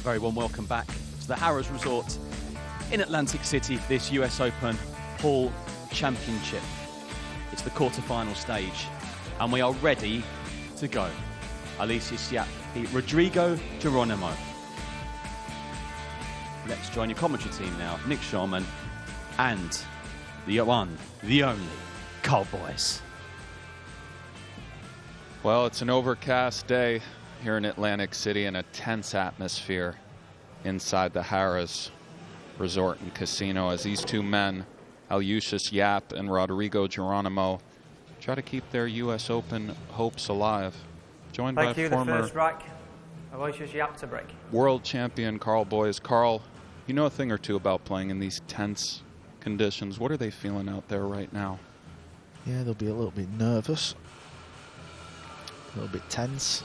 very warm welcome back to the Harrah's Resort in Atlantic City for this US Open Pool Championship. It's the quarter-final stage and we are ready to go. Aloysius Yapp beat Rodrigo Geronimo. Let's join your commentary team now. Nick Sharman and the one, the only, Carl Boyes. Well, it's an overcast day here in Atlantic City and a tense atmosphere inside the Harrah's Resort and Casino as these two men, Aloysius Yapp and Rodrigo Geronimo, try to keep their US Open hopes alive. Joined by former the first rack, Aloysius Yapp to break. World champion Carl Boyes. Carl, you know a thing or two about playing in these tense conditions. What are they feeling out there right now? Yeah, they'll be a little bit nervous, a little bit tense,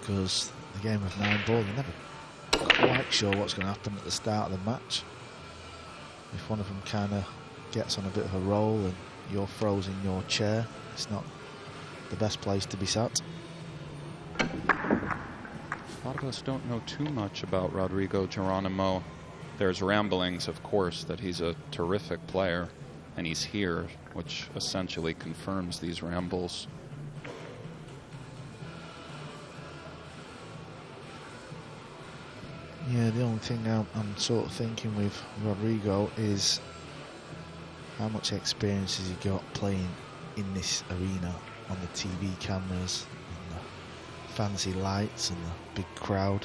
because the game of 9-ball, you're never quite sure what's going to happen at the start of the match. If one of them kind of gets on a bit of a roll and you're frozen in your chair, it's not the best place to be sat. A lot of us don't know too much about Rodrigo Geronimo. There's ramblings, of course, that he's a terrific player, and he's here, which essentially confirms these rambles. Yeah, the only thing I'm sort of thinking with Rodrigo is how much experience has he got playing in this arena on the TV cameras and the fancy lights and the big crowd.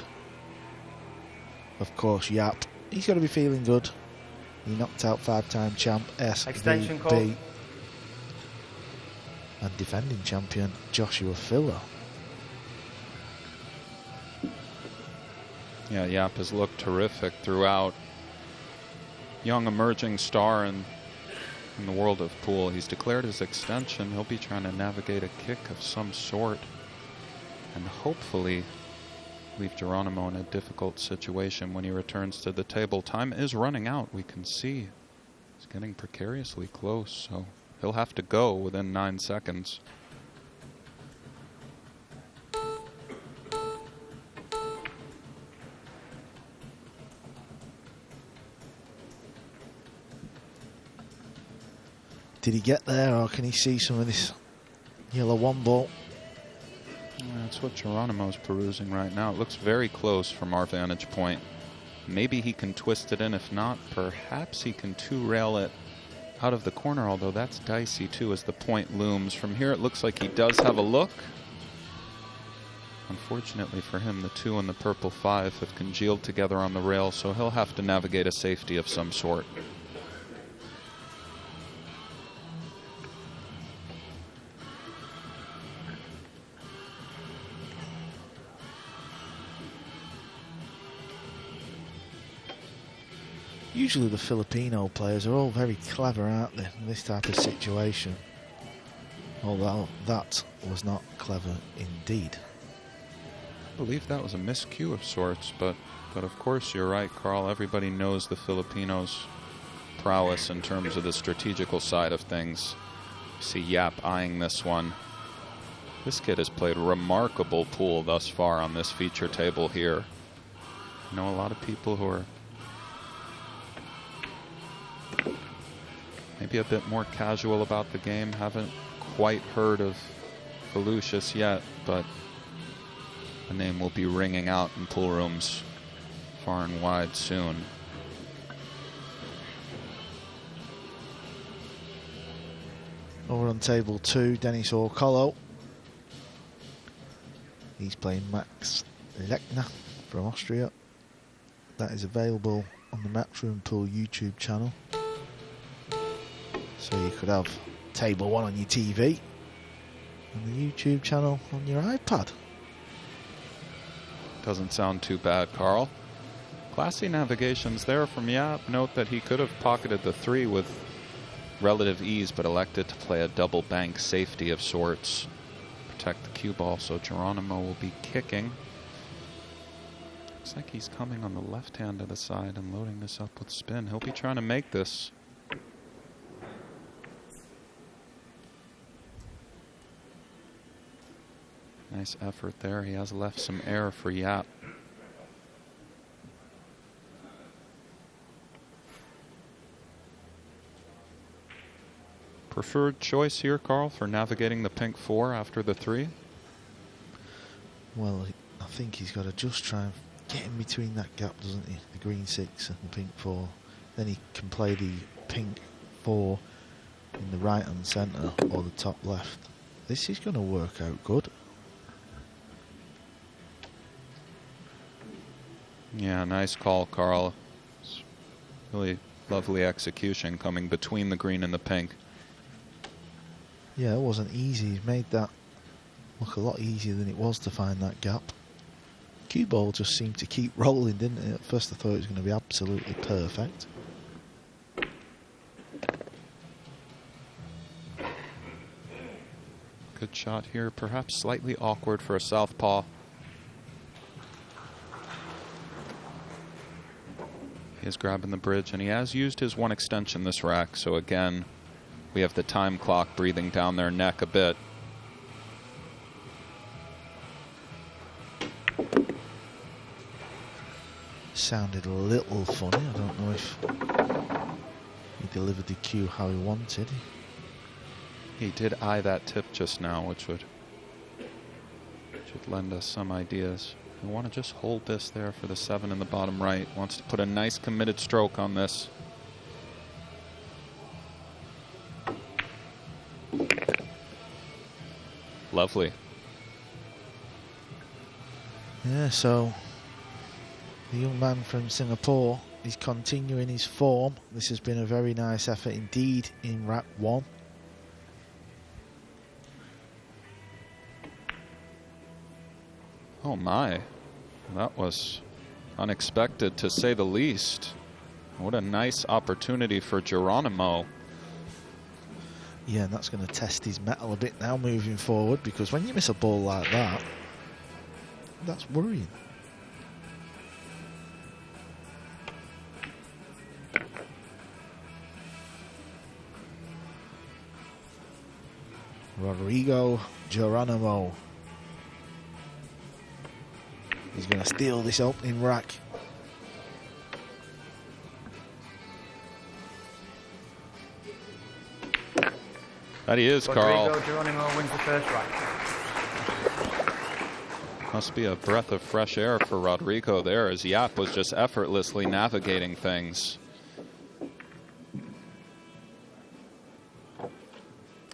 Of course, Yapp, he's got to be feeling good. He knocked out 5-time champ Extension call. SVB and defending champion Joshua Filler. Yeah, Yapp has looked terrific throughout. Young emerging star in the world of pool. He's declared his extension. He'll be trying to navigate a kick of some sort and hopefully leave Geronimo in a difficult situation when he returns to the table. Time is running out. We can see he's getting precariously close, so he'll have to go within 9 seconds. Did he get there, or can he see some of this yellow 1-ball? Yeah, that's what Geronimo's perusing right now. It looks very close from our vantage point. Maybe he can twist it in. If not, perhaps he can two-rail it out of the corner, although that's dicey too as the point looms. From here it looks like he does have a look. Unfortunately for him, the 2 and the purple 5 have congealed together on the rail, so he'll have to navigate a safety of some sort. Usually the Filipino players are all very clever, aren't they, in this type of situation? Although that was not clever indeed. I believe that was a miscue of sorts, but of course you're right, Carl. Everybody knows the Filipinos' prowess in terms of the strategical side of things. You see Yapp eyeing this one. This kid has played remarkable pool thus far on this feature table here. I know a lot of people who are maybe a bit more casual about the game, haven't quite heard of Aloysius yet, but the name will be ringing out in pool rooms far and wide soon. Over on table 2, Dennis Orcolo. He's playing Max Lechner from Austria. That is available on the Matchroom Pool YouTube channel. So you could have table 1 on your TV and the YouTube channel on your iPad. Doesn't sound too bad, Carl. Classy navigations there from Yapp. Note that he could have pocketed the 3 with relative ease, but elected to play a double bank safety of sorts. Protect the cue ball, so Geronimo will be kicking. Looks like he's coming on the left hand of the side and loading this up with spin. He'll be trying to make this. Nice effort there. He has left some air for Yapp. Preferred choice here, Carl, for navigating the pink 4 after the 3? Well, I think he's got to just try and get in between that gap, doesn't he? The green 6 and the pink 4. Then he can play the pink 4 in the right hand centre or the top left. This is going to work out good. Yeah, nice call, Carl. It's really lovely execution coming between the green and the pink. Yeah, it wasn't easy. He made that look a lot easier than it was to find that gap. Cue ball just seemed to keep rolling, didn't it? At first I thought it was going to be absolutely perfect. Good shot here, perhaps slightly awkward for a southpaw. He is grabbing the bridge, and he has used his 1 extension this rack, so again, we have the time clock breathing down their neck a bit. Sounded a little funny. I don't know if he delivered the cue how he wanted. He did eye that tip just now, which should lend us some ideas. We want to just hold this there for the 7 in the bottom right. Wants to put a nice committed stroke on this. Lovely. Yeah, so the young man from Singapore is continuing his form. This has been a very nice effort indeed in rack 1. Oh my, that was unexpected to say the least. What a nice opportunity for Geronimo. Yeah, and that's going to test his mettle a bit now moving forward, because when you miss a ball like that, that's worrying. Rodrigo Geronimo. He's going to steal this opening rack. That he is, Carl. Rodrigo Geronimo wins the first rack. Must be a breath of fresh air for Rodrigo there, as Yapp was just effortlessly navigating things.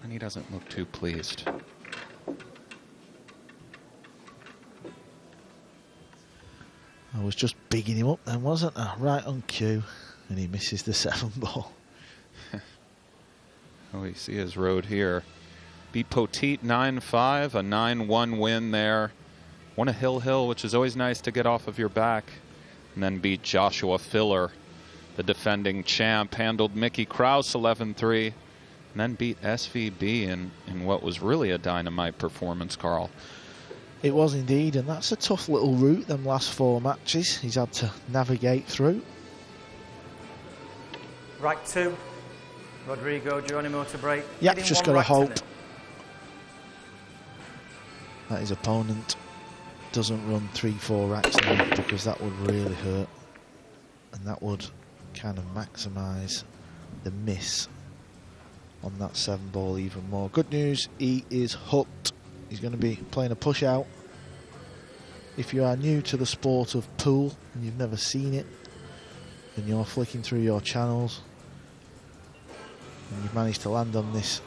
And he doesn't look too pleased. I was just bigging him up then, wasn't I? Right on cue. And he misses the 7 ball. Oh, we see his road here. Beat Poteet 9-5, a 9-1 win there. Won a Hill, which is always nice to get off of your back. And then beat Joshua Filler, the defending champ. Handled Mickey Krause 11-3. And then beat SVB in what was really a dynamite performance, Carl. It was indeed, and that's a tough little route, them last 4 matches he's had to navigate through. Rack 2. Rodrigo Geronimo to break. Yep, just got to hope that his opponent doesn't run 3-4 racks now, because that would really hurt, and that would kind of maximise the miss on that 7 ball even more. Good news, he is hooked. He's going to be playing a push out. If you are new to the sport of pool and you've never seen it, and you're flicking through your channels and you've managed to land on this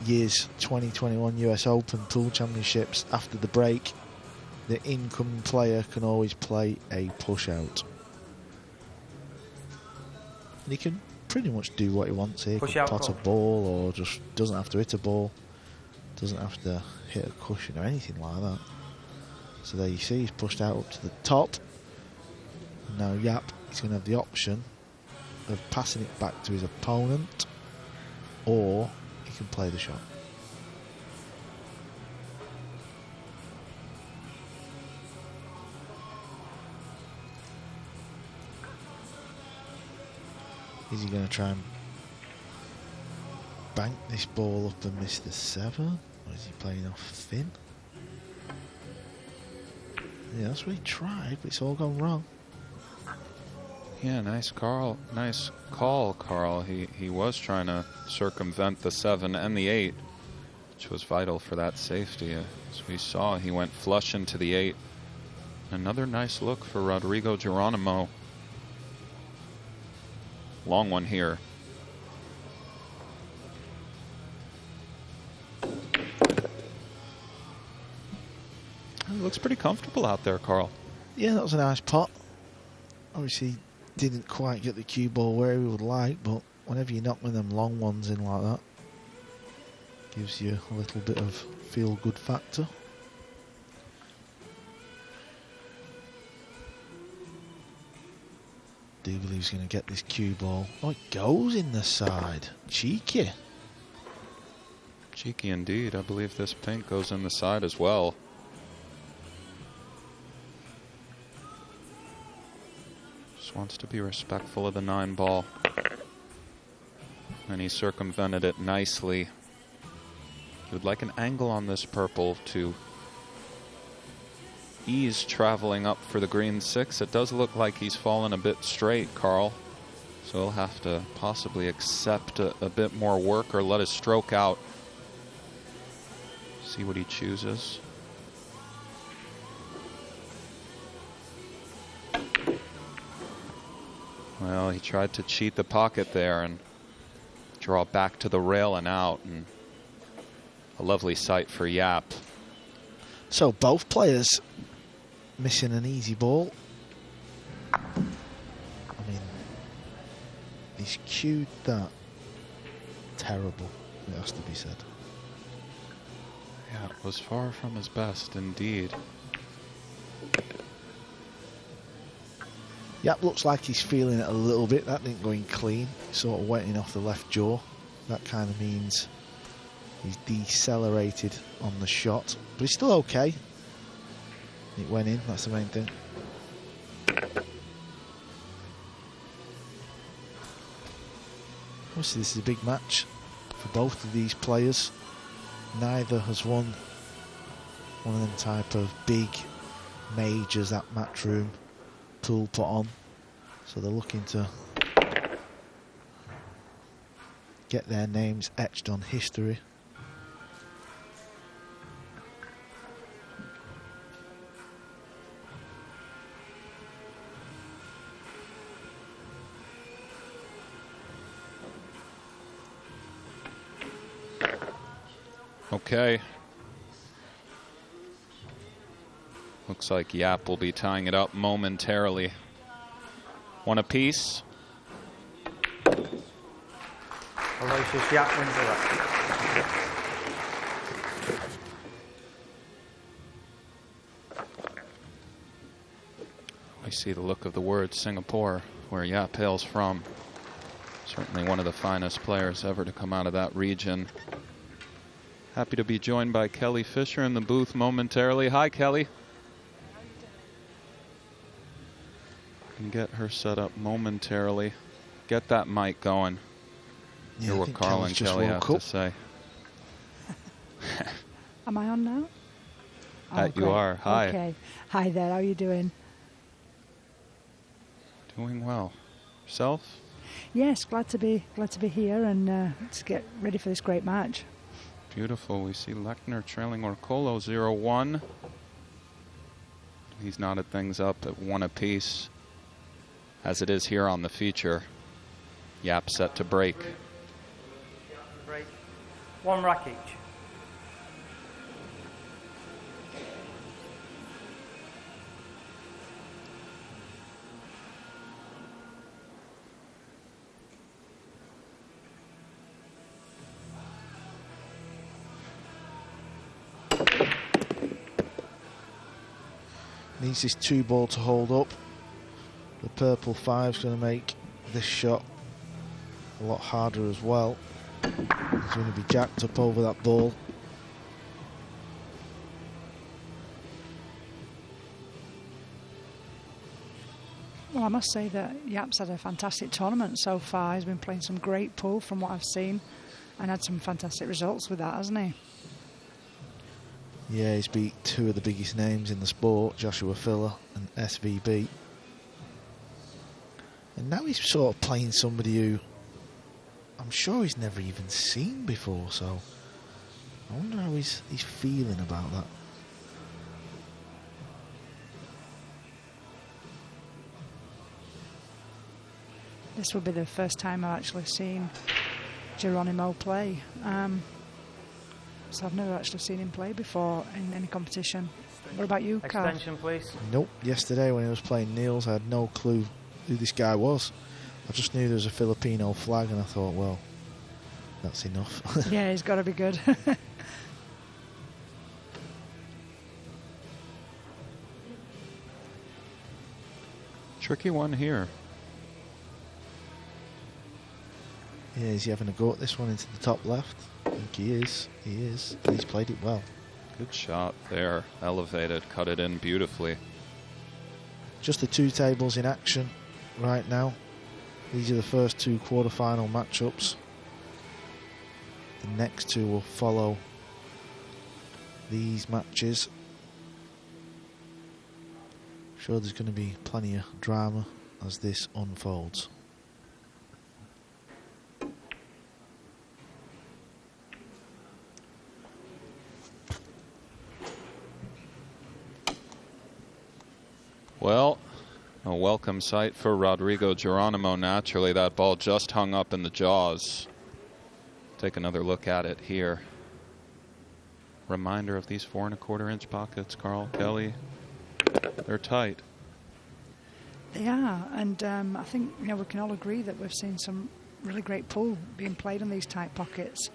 year's 2021 US Open Pool Championships after the break, the incoming player can always play a push out. And he can pretty much do what he wants here. Push out, pot a ball, or just doesn't have to hit a ball, doesn't have to hit a cushion or anything like that. So there you see, he's pushed out up to the top. And now Yapp is going to have the option of passing it back to his opponent, or he can play the shot. Is he going to try and bank this ball up and miss the 7? Or is he playing off thin? Yeah, that's what he tried, but it's all gone wrong. Yeah, nice call, Carl. He was trying to circumvent the 7 and the 8, which was vital for that safety. As we saw, he went flush into the 8. Another nice look for Rodrigo Geronimo. Long one here. It looks pretty comfortable out there, Carl. Yeah, that was a nice pot. Obviously, didn't quite get the cue ball where he would like, but whenever you knock one of them long ones in like that, gives you a little bit of feel-good factor. Do believe he's going to get this cue ball. Oh, it goes in the side. Cheeky. Cheeky indeed. I believe this pink goes in the side as well. Just wants to be respectful of the 9 ball. And he circumvented it nicely. He would like an angle on this purple to ease traveling up for the green 6. It does look like he's fallen a bit straight, Carl. So he'll have to possibly accept a bit more work or let his stroke out. See what he chooses. Well, he tried to cheat the pocket there and draw back to the rail and out. And a lovely sight for Yapp. So both players missing an easy ball. I mean, he's cued that. Terrible, it has to be said. Yeah, it was far from his best indeed. Yapp looks like he's feeling it a little bit. That didn't go in clean. Sort of wetting off the left jaw. That kind of means he's decelerated on the shot. But he's still okay. It went in, that's the main thing. Obviously this is a big match for both of these players. Neither has won one of them type of big majors that Matchroom tool put on. So they're looking to get their names etched on history. Okay. Looks like Yapp will be tying it up momentarily. One apiece. Aloysius Yapp wins the racket. We see the look of the word Singapore, where Yapp hails from. Certainly one of the finest players ever to come out of that region. Happy to be joined by Kelly Fisher in the booth momentarily. Hi, Kelly. And get her set up momentarily. Get that mic going. Yeah, Hear what Carl and Kelly have to say. Am I on now? That you are. Hi. Okay. Hi there. How are you doing? Doing well. Yourself? Yes, glad to be here and to get ready for this great match. Beautiful. We see Lechner trailing Orcolo 0-1. He's knotted things up at 1 apiece, as it is here on the feature. Yapp set to break. Break. 1 rack each. Needs this 2 ball to hold up. The purple 5's going to make this shot a lot harder as well. He's going to be jacked up over that ball. Well, I must say that Yapp's had a fantastic tournament so far. He's been playing some great pool from what I've seen and had some fantastic results with that, hasn't he? Yeah, he's beat 2 of the biggest names in the sport, Joshua Filler and SVB. And now he's sort of playing somebody who I'm sure he's never even seen before, so I wonder how he's feeling about that. This will be the first time I've actually seen Geronimo play. So I've never actually seen him play before in any competition. What about you, Carl? Extension, please. Nope. Yesterday when he was playing Niels, I had no clue who this guy was. I just knew there was a Filipino flag, and I thought, well, that's enough. Yeah, he's got to be good. Tricky one here. Yeah, is he having a go at this one into the top left? I think he is. He is. And he's played it well. Good shot there. Elevated, cut it in beautifully. Just the two tables in action right now. These are the first two quarterfinal matchups. The next two will follow these matches. I'm sure there's going to be plenty of drama as this unfolds. Well, a welcome sight for Rodrigo Geronimo. Naturally, that ball just hung up in the jaws. Take another look at it here. Reminder of these 4 1/4 inch pockets, Carl, Kelly. They're tight. They are, and I think we can all agree that we've seen some really great pool being played in these tight pockets.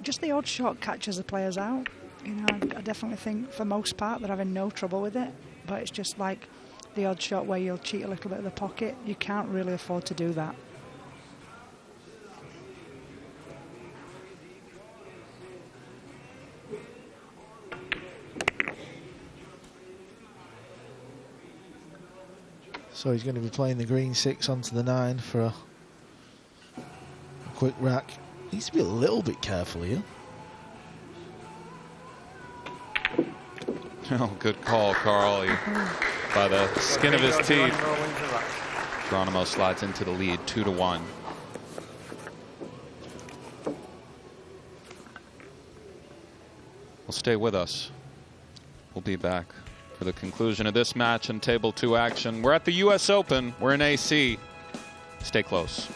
Just the odd shot catches the players out. I definitely think for most part they're having no trouble with it, but it's just like the odd shot where you'll cheat a little bit of the pocket. You can't really afford to do that. So he's going to be playing the green 6 onto the 9 for a quick rack. Needs to be a little bit careful here. Oh, good call, Carl. By the skin of his teeth. Geronimo slides into the lead, 2-1. Well, stay with us. We'll be back for the conclusion of this match and table 2 action. We're at the US Open. We're in AC. Stay close.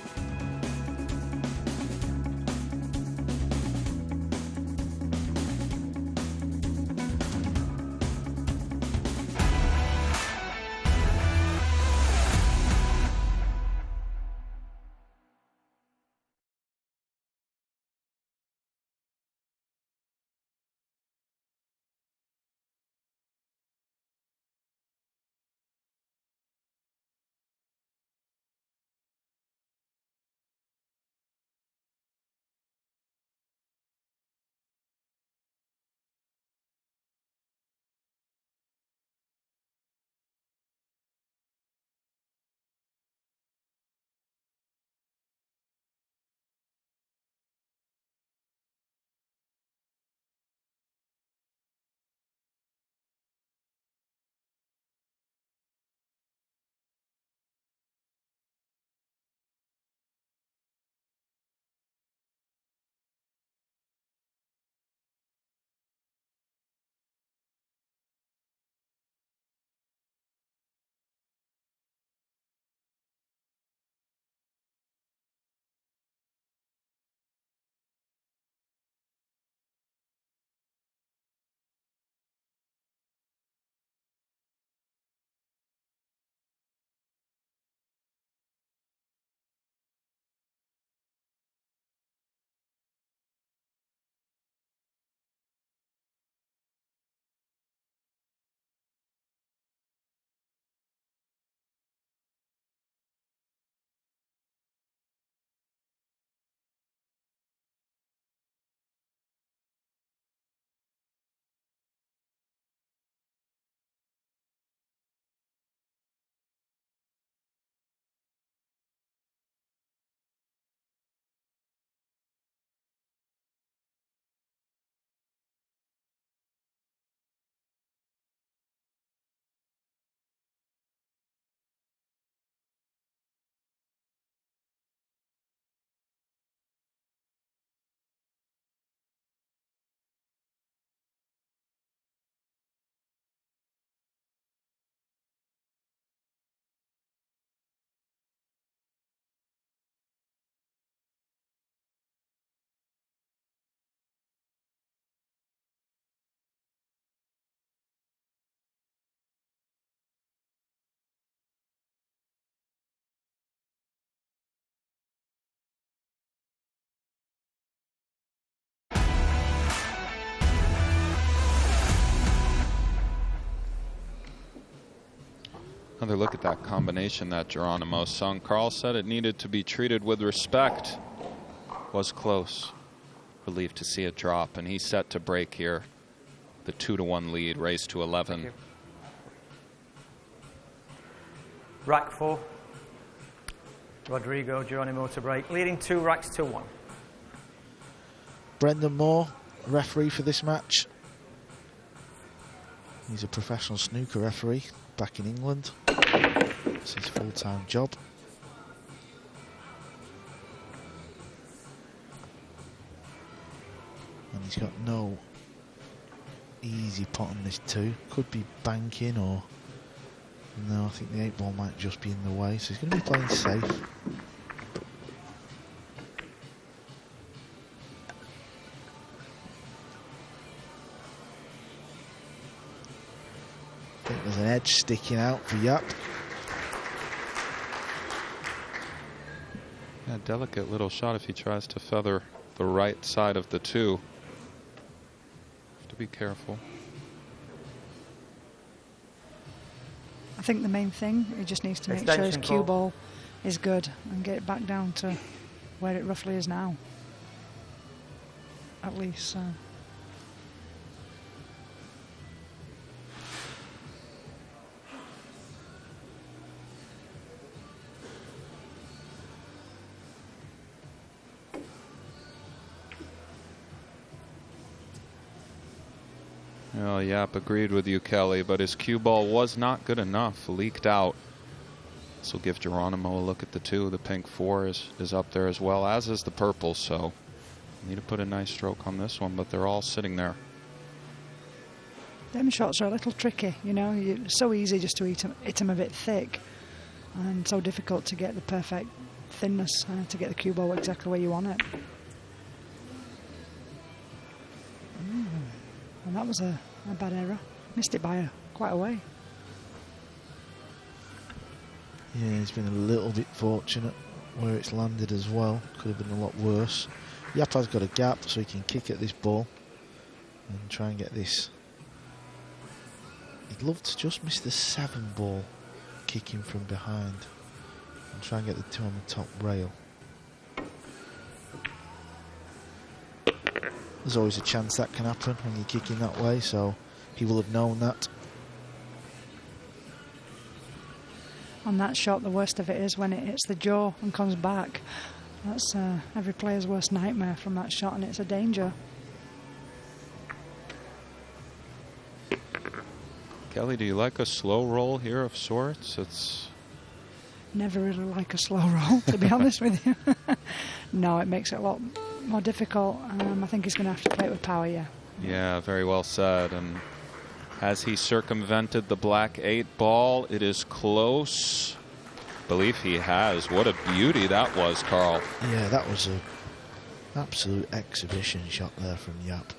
Another look at that combination that Geronimo sung. Carl said it needed to be treated with respect. Was close. Relieved to see it drop, and he's set to break here. The 2-1 lead, raised to 11. Rack 4. Rodrigo Geronimo to break, leading 2 racks to 1. Brendan Moore, referee for this match. He's a professional snooker referee back in England. It's his full-time job. And he's got no easy pot on this 2. Could be banking or... No, I think the 8 ball might just be in the way, so he's going to be playing safe. I think there's an edge sticking out for Yapp. Yeah, delicate little shot if he tries to feather the right side of the 2. Have to be careful. I think the main thing, he just needs to make sure his cue ball is good and get it back down to where it roughly is now. At least, so. Well, Yapp agreed with you, Kelly, but his cue ball was not good enough. Leaked out. This will give Geronimo a look at the 2. The pink 4 is up there as well, as is the purple, so need to put a nice stroke on this one, but they're all sitting there. Them shots are a little tricky, you know. It's so easy just to hit them a bit thick, and so difficult to get the perfect thinness to get the cue ball exactly where you want it. And that was a bad error. Missed it by quite a way. Yeah, he's been a little bit fortunate where it's landed as well. Could have been a lot worse. Yapp has got a gap, so he can kick at this ball and try and get this. He'd love to just miss the 7 ball, kicking from behind, and try and get the 2 on the top rail. There's always a chance that can happen when you're kicking that way, so he will have known that. On that shot, the worst of it is when it hits the jaw and comes back. That's every player's worst nightmare from that shot, and it's a danger. Kelly, do you like a slow roll here of sorts? It's never really like a slow roll, to be honest with you. No, it makes it a lot more difficult. I think he's going to have to play it with power, yeah. Yeah, very well said. And has he circumvented the black 8 ball? It is close. Believe he has. What a beauty that was, Carl. Yeah, that was an absolute exhibition shot there from Yapp.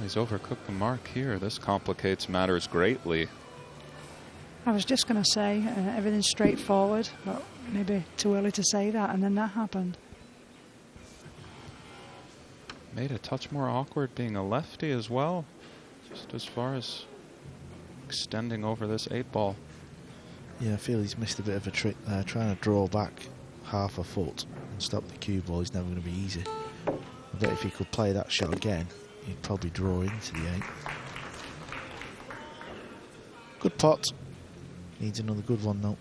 He's overcooked the mark here. This complicates matters greatly. I was just going to say everything's straightforward, but maybe too early to say that, and then that happened. Made a touch more awkward being a lefty as well, just as far as extending over this 8 ball. Yeah, I feel he's missed a bit of a trick there, trying to draw back half a foot and stop the cue ball is never going to be easy. I bet if he could play that shot again, he'd probably draw into the 8. Good pot. Needs another good one though.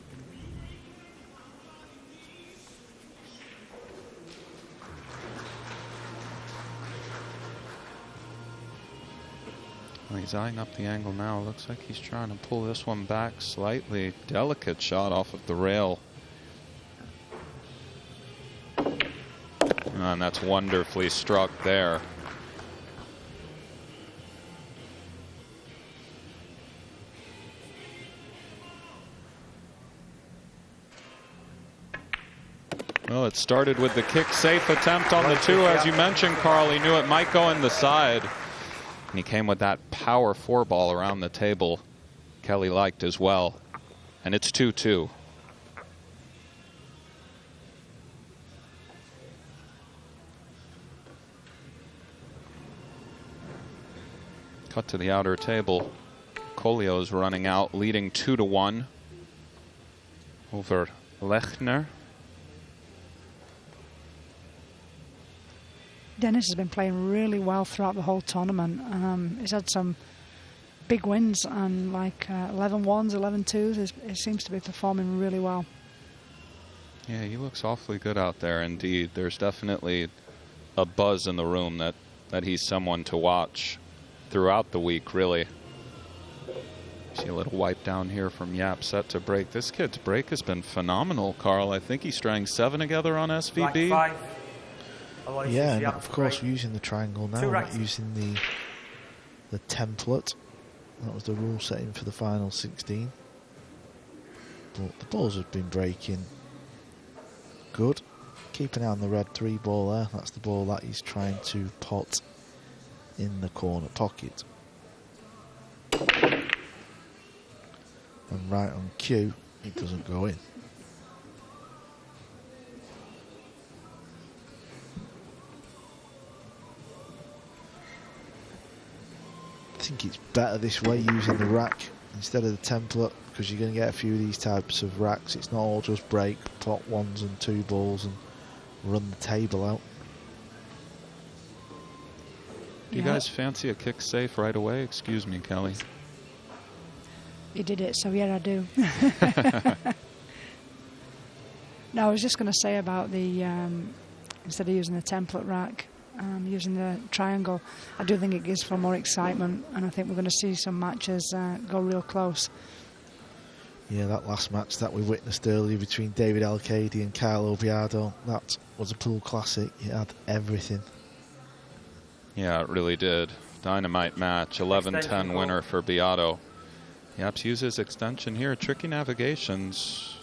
Well, he's eyeing up the angle now. Looks like he's trying to pull this one back slightly. Delicate shot off of the rail. And that's wonderfully struck there. Well, it started with the kick safe attempt on the 2. As you mentioned, Carl, he knew it might go in the side. And he came with that power 4 ball around the table. Kelly liked as well. And it's 2-2. Cut to the outer table. Collio's running out, leading 2-1 over Lechner. Dennis has been playing really well throughout the whole tournament. He's had some big wins and like 11-1s, 11-2s. He seems to be performing really well. Yeah, he looks awfully good out there indeed. There's definitely a buzz in the room that he's someone to watch throughout the week, really. See a little wipe down here from Yapp, set to break. This kid's break has been phenomenal, Carl. I think he strang 7 together on SVB. Yeah, and of course we're using the triangle now. We're not using the template. That was the rule setting for the final 16. But the balls have been breaking good. Keep an eye on the red 3 ball there. That's the ball that he's trying to pot in the corner pocket. And right on cue, it doesn't go in. I think it's better this way, using the rack instead of the template, because you're going to get a few of these types of racks. It's not all just break, pot 1s and 2 balls and run the table out. Do you guys fancy a kick safe right away? Excuse me, Kelly. You did it, so yeah, I do. No, I was just going to say about the, instead of using the template rack, using the triangle, I do think it gives for more excitement, and I think we're going to see some matches go real close. Yeah, that last match that we witnessed earlier between David Alcade and Kyle Obiado, that was a pool classic. It had everything. Yeah, it really did. Dynamite match, 11-10 winner for Beato. Yaps uses extension here. Tricky navigations.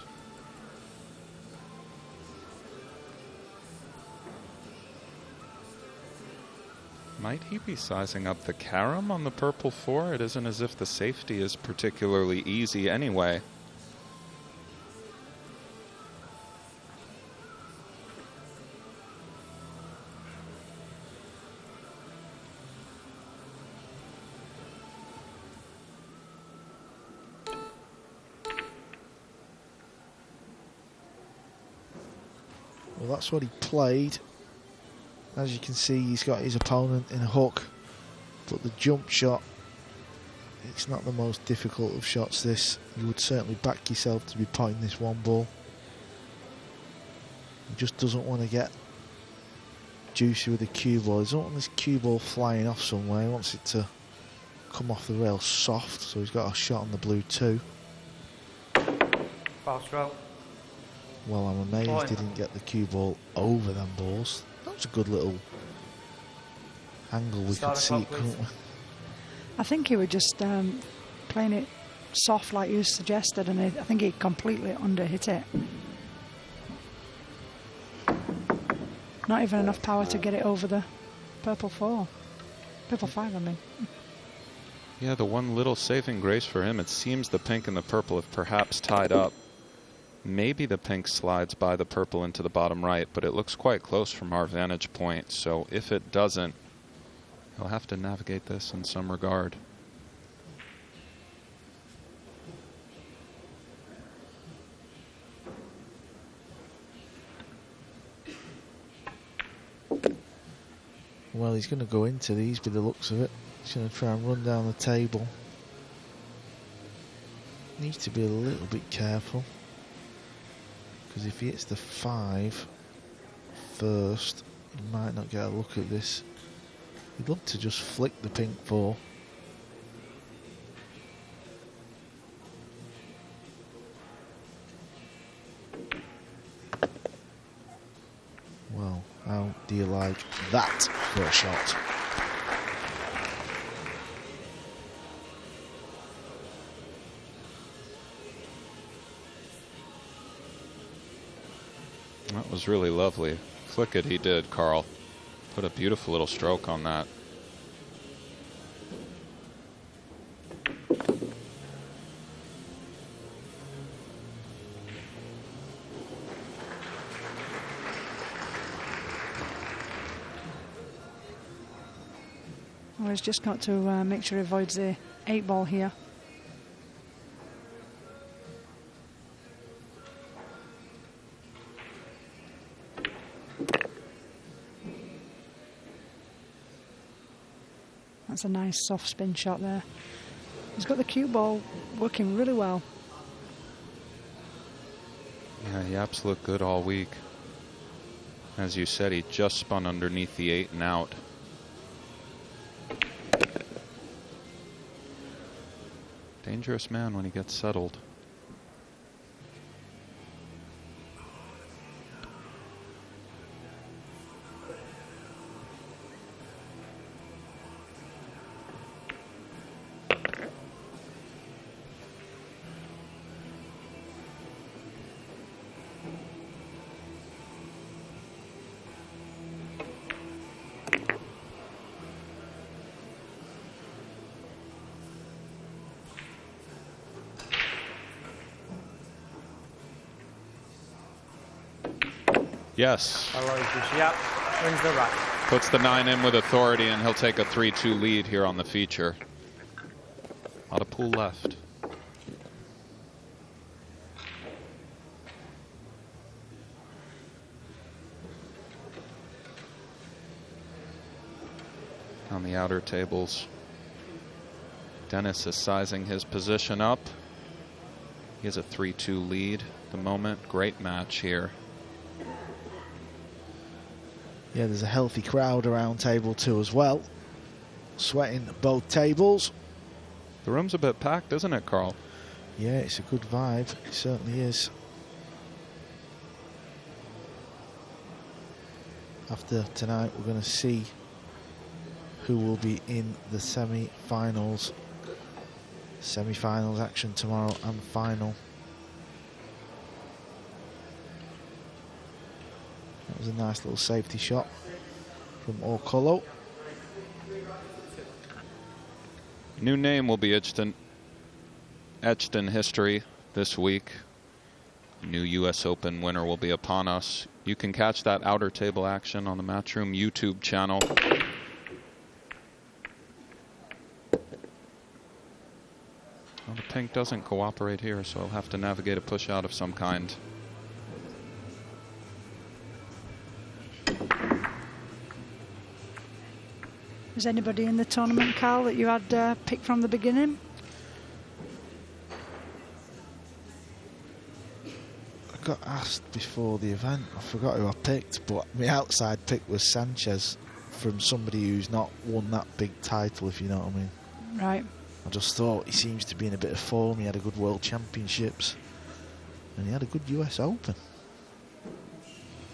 Might he be sizing up the carom on the purple 4? It isn't as if the safety is particularly easy anyway. Well, that's what he played. As you can see, he's got his opponent in a hook, but the jump shot, it's not the most difficult of shots, this. You would certainly back yourself to be potting this 1 ball. He just doesn't want to get juicy with the cue ball. He doesn't want this cue ball flying off somewhere. He wants it to come off the rail soft, so he's got a shot on the blue 2. Foul stroke. Well, I'm amazed he didn't get the cue ball over them balls. That was a good little angle. We could see it, couldn't we? I think he was just playing it soft like you suggested, and I think he completely underhit it. Not even enough power to get it over the purple 4. Purple 5, I mean. Yeah, the one little saving grace for him, it seems the pink and the purple have perhaps tied up. Maybe the pink slides by the purple into the bottom right, but it looks quite close from our vantage point. So if it doesn't, he'll have to navigate this in some regard. Well, he's going to go into these by the looks of it. He's going to try and run down the table. Needs to be a little bit careful, because if he hits the 5 first, he might not get a look at this. He'd love to just flick the pink 4. Well, how do you like that for a shot? That was really lovely. Flick it, he did, Carl. Put a beautiful little stroke on that. Well, he's just got to make sure he avoids the 8-ball here. That's a nice soft spin shot there. He's got the cue ball working really well. Yeah, Yapp's looked good all week. As you said, he just spun underneath the 8 and out. Dangerous man when he gets settled. Yes. Aloysius Yapp wins the rack. Puts the 9 in with authority, and he'll take a 3-2 lead here on the feature. A lot of pool left. On the outer tables, Dennis is sizing his position up. He has a 3-2 lead at the moment. Great match here. Yeah, there's a healthy crowd around table 2 as well. Sweating at both tables. The room's a bit packed, isn't it, Carl? Yeah, it's a good vibe. It certainly is. After tonight, we're going to see who will be in the semi-finals. Semi-finals action tomorrow and final. That was a nice little safety shot from Orcolo. New name will be etched in history this week. New U.S. Open winner will be upon us. You can catch that outer table action on the Matchroom YouTube channel. Well, the pink doesn't cooperate here, so I'll have to navigate a push out of some kind. Is anybody in the tournament, Carl, that you had picked from the beginning? I got asked before the event. I forgot who I picked, but my outside pick was Sanchez, from somebody who's not won that big title, if you know what I mean. Right. I just thought he seems to be in a bit of form. He had a good World Championships and he had a good US Open.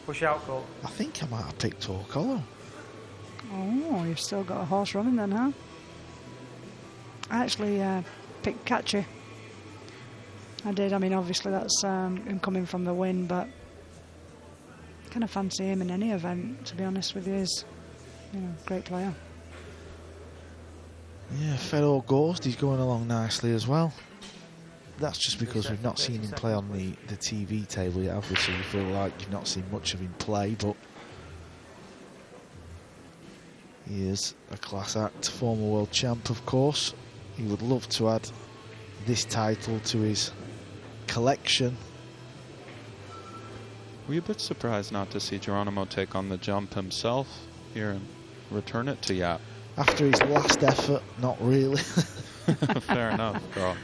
Push out, Cole. I think I might have picked Orcolo. Oh, you've still got a horse running then, huh? I actually picked Catchy. I did. I mean, obviously that's him coming from the win, but kind of fancy him in any event, to be honest with you. He's, you know, great player. Yeah, Fedor Gorst, he's going along nicely as well. That's just because we've not seen him play on the TV table yet, obviously. You feel like you've not seen much of him play, but he is a class act, former world champ, of course. He would love to add this title to his collection. Were you a bit surprised not to see Geronimo take on the jump himself here and return it to Yapp? After his last effort, not really. Fair enough, Carl.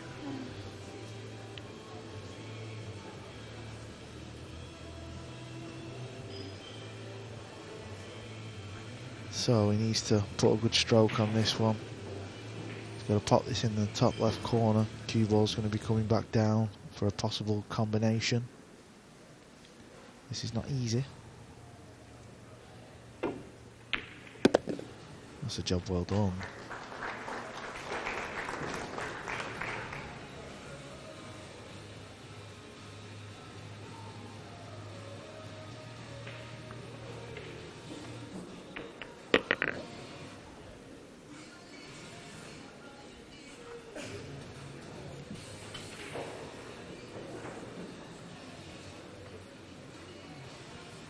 So he needs to put a good stroke on this one. He's got to pop this in the top left corner. Cue ball's going to be coming back down for a possible combination. This is not easy. That's a job well done.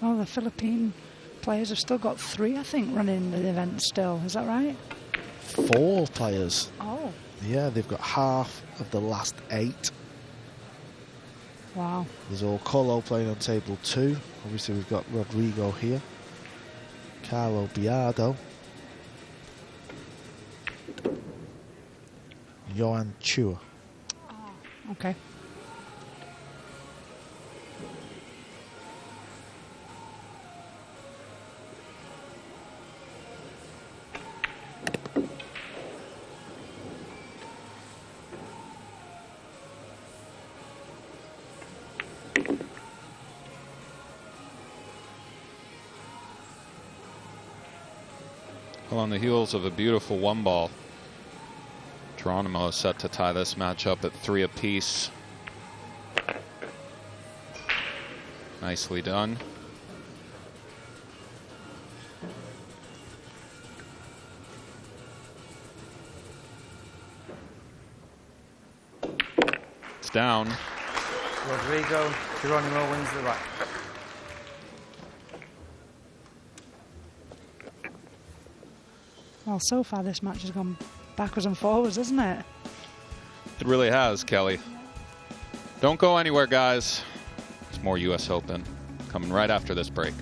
Oh, the Philippine players have still got 3, I think, running the event still. Is that right? 4 players. Oh. Yeah, they've got half of the last 8. Wow. There's Ocolo playing on table 2. Obviously, we've got Rodrigo here. Carlo Biardo. Johan Chua. Oh, okay. Well, on the heels of a beautiful 1-ball, Geronimo is set to tie this match up at 3 apiece. Nicely done. It's down. Rodrigo Geronimo wins the rack. Well, so far this match has gone backwards and forwards, hasn't it? It really has, Kelly. Don't go anywhere, guys. It's more US Open coming right after this break.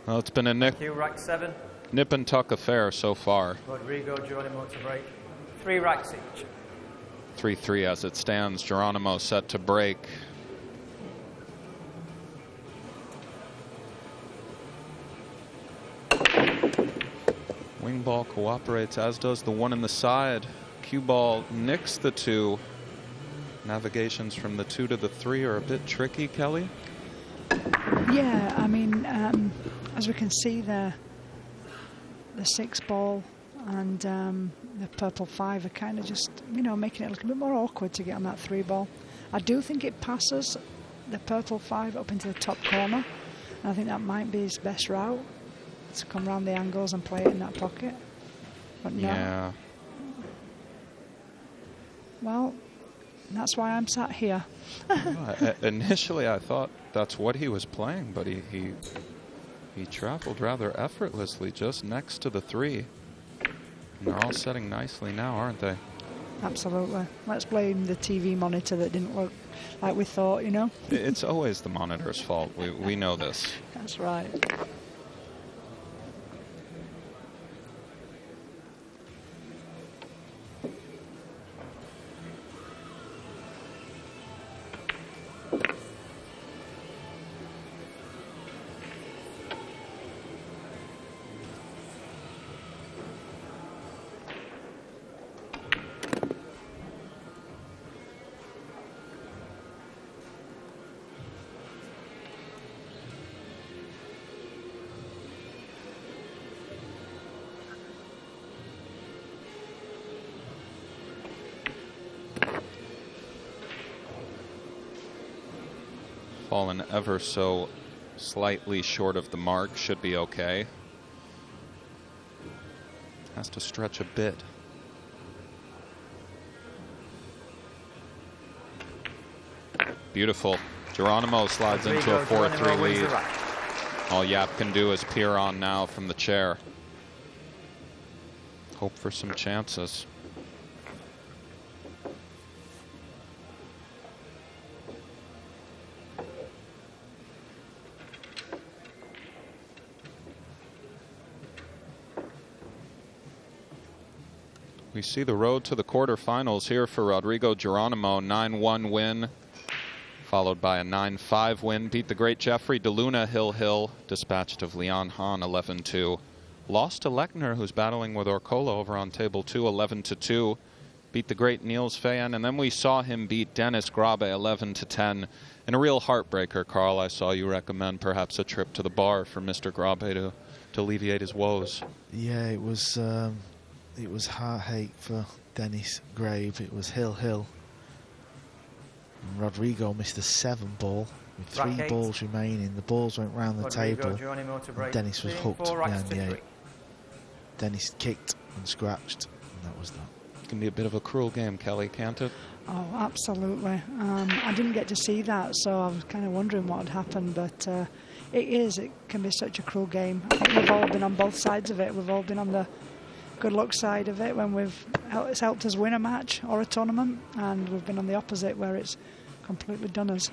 Well, it's been a Rack 7. nip and tuck affair so far. Rodrigo Geronimo to break. 3 racks each. 3-3 as it stands. Geronimo set to break. Wing ball cooperates, as does the one in the side. Cue ball nicks the 2. Navigations from the 2 to the 3 are a bit tricky, Kelly. Yeah, I mean, as we can see there, the 6 ball and the purple 5 are kind of just, you know, making it a little bit more awkward to get on that 3 ball. I do think it passes the purple 5 up into the top corner. And I think that might be his best route, to come around the angles and play it in that pocket. But no. Yeah. Well, that's why I'm sat here. Initially, I thought that's what he was playing, but he traveled rather effortlessly just next to the 3. And they're all setting nicely now, aren't they? Absolutely. Let's blame the TV monitor that didn't look like we thought, you know? It's always the monitor's fault. We know this. That's right. Fallen ever so slightly short of the mark, should be okay. Has to stretch a bit. Beautiful. Geronimo slides into a 4-3 lead. All Yapp can do is peer on now from the chair. Hope for some chances. We see the road to the quarterfinals here for Rodrigo Geronimo. 9-1 win, followed by a 9-5 win. Beat the great Jeffrey DeLuna Hill, dispatched of Leon Hahn 11-2. Lost to Lechner, who's battling with Orcola over on table 2, 11-2. Beat the great Niels Feyen, and then we saw him beat Dennis Grabe 11-10. And a real heartbreaker, Carl. I saw you recommend perhaps a trip to the bar for Mr. Grabe to alleviate his woes. Yeah, it was heartache for Dennis Grabe. It was Hill. And Rodrigo missed the 7 ball with 3 balls remaining. The balls went round the table. And Dennis was hooked behind the 8. Dennis kicked and scratched, and that was that. It can be a bit of a cruel game, Kelly, can't it? Oh, absolutely. I didn't get to see that, so I was kind of wondering what had happened, but it can be such a cruel game. I think we've all been on both sides of it. We've all been on the good luck side of it when it's helped us win a match or a tournament, and we've been on the opposite where it's completely done us.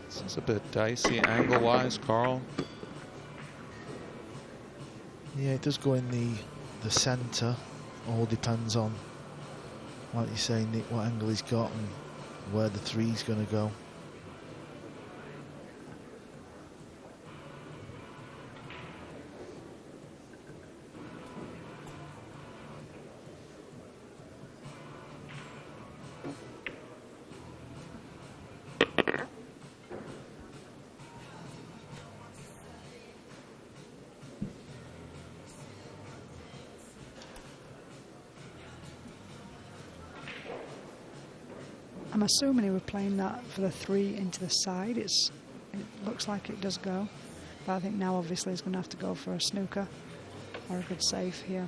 This is a bit dicey angle-wise, Carl. Yeah, it does go in the centre. All depends on, like you say, Nick, what angle he's got and where the 3's going to go. I'm assuming he was playing that for the 3 into the side. It looks like it does go, but I think now obviously he's going to have to go for a snooker or a good save here.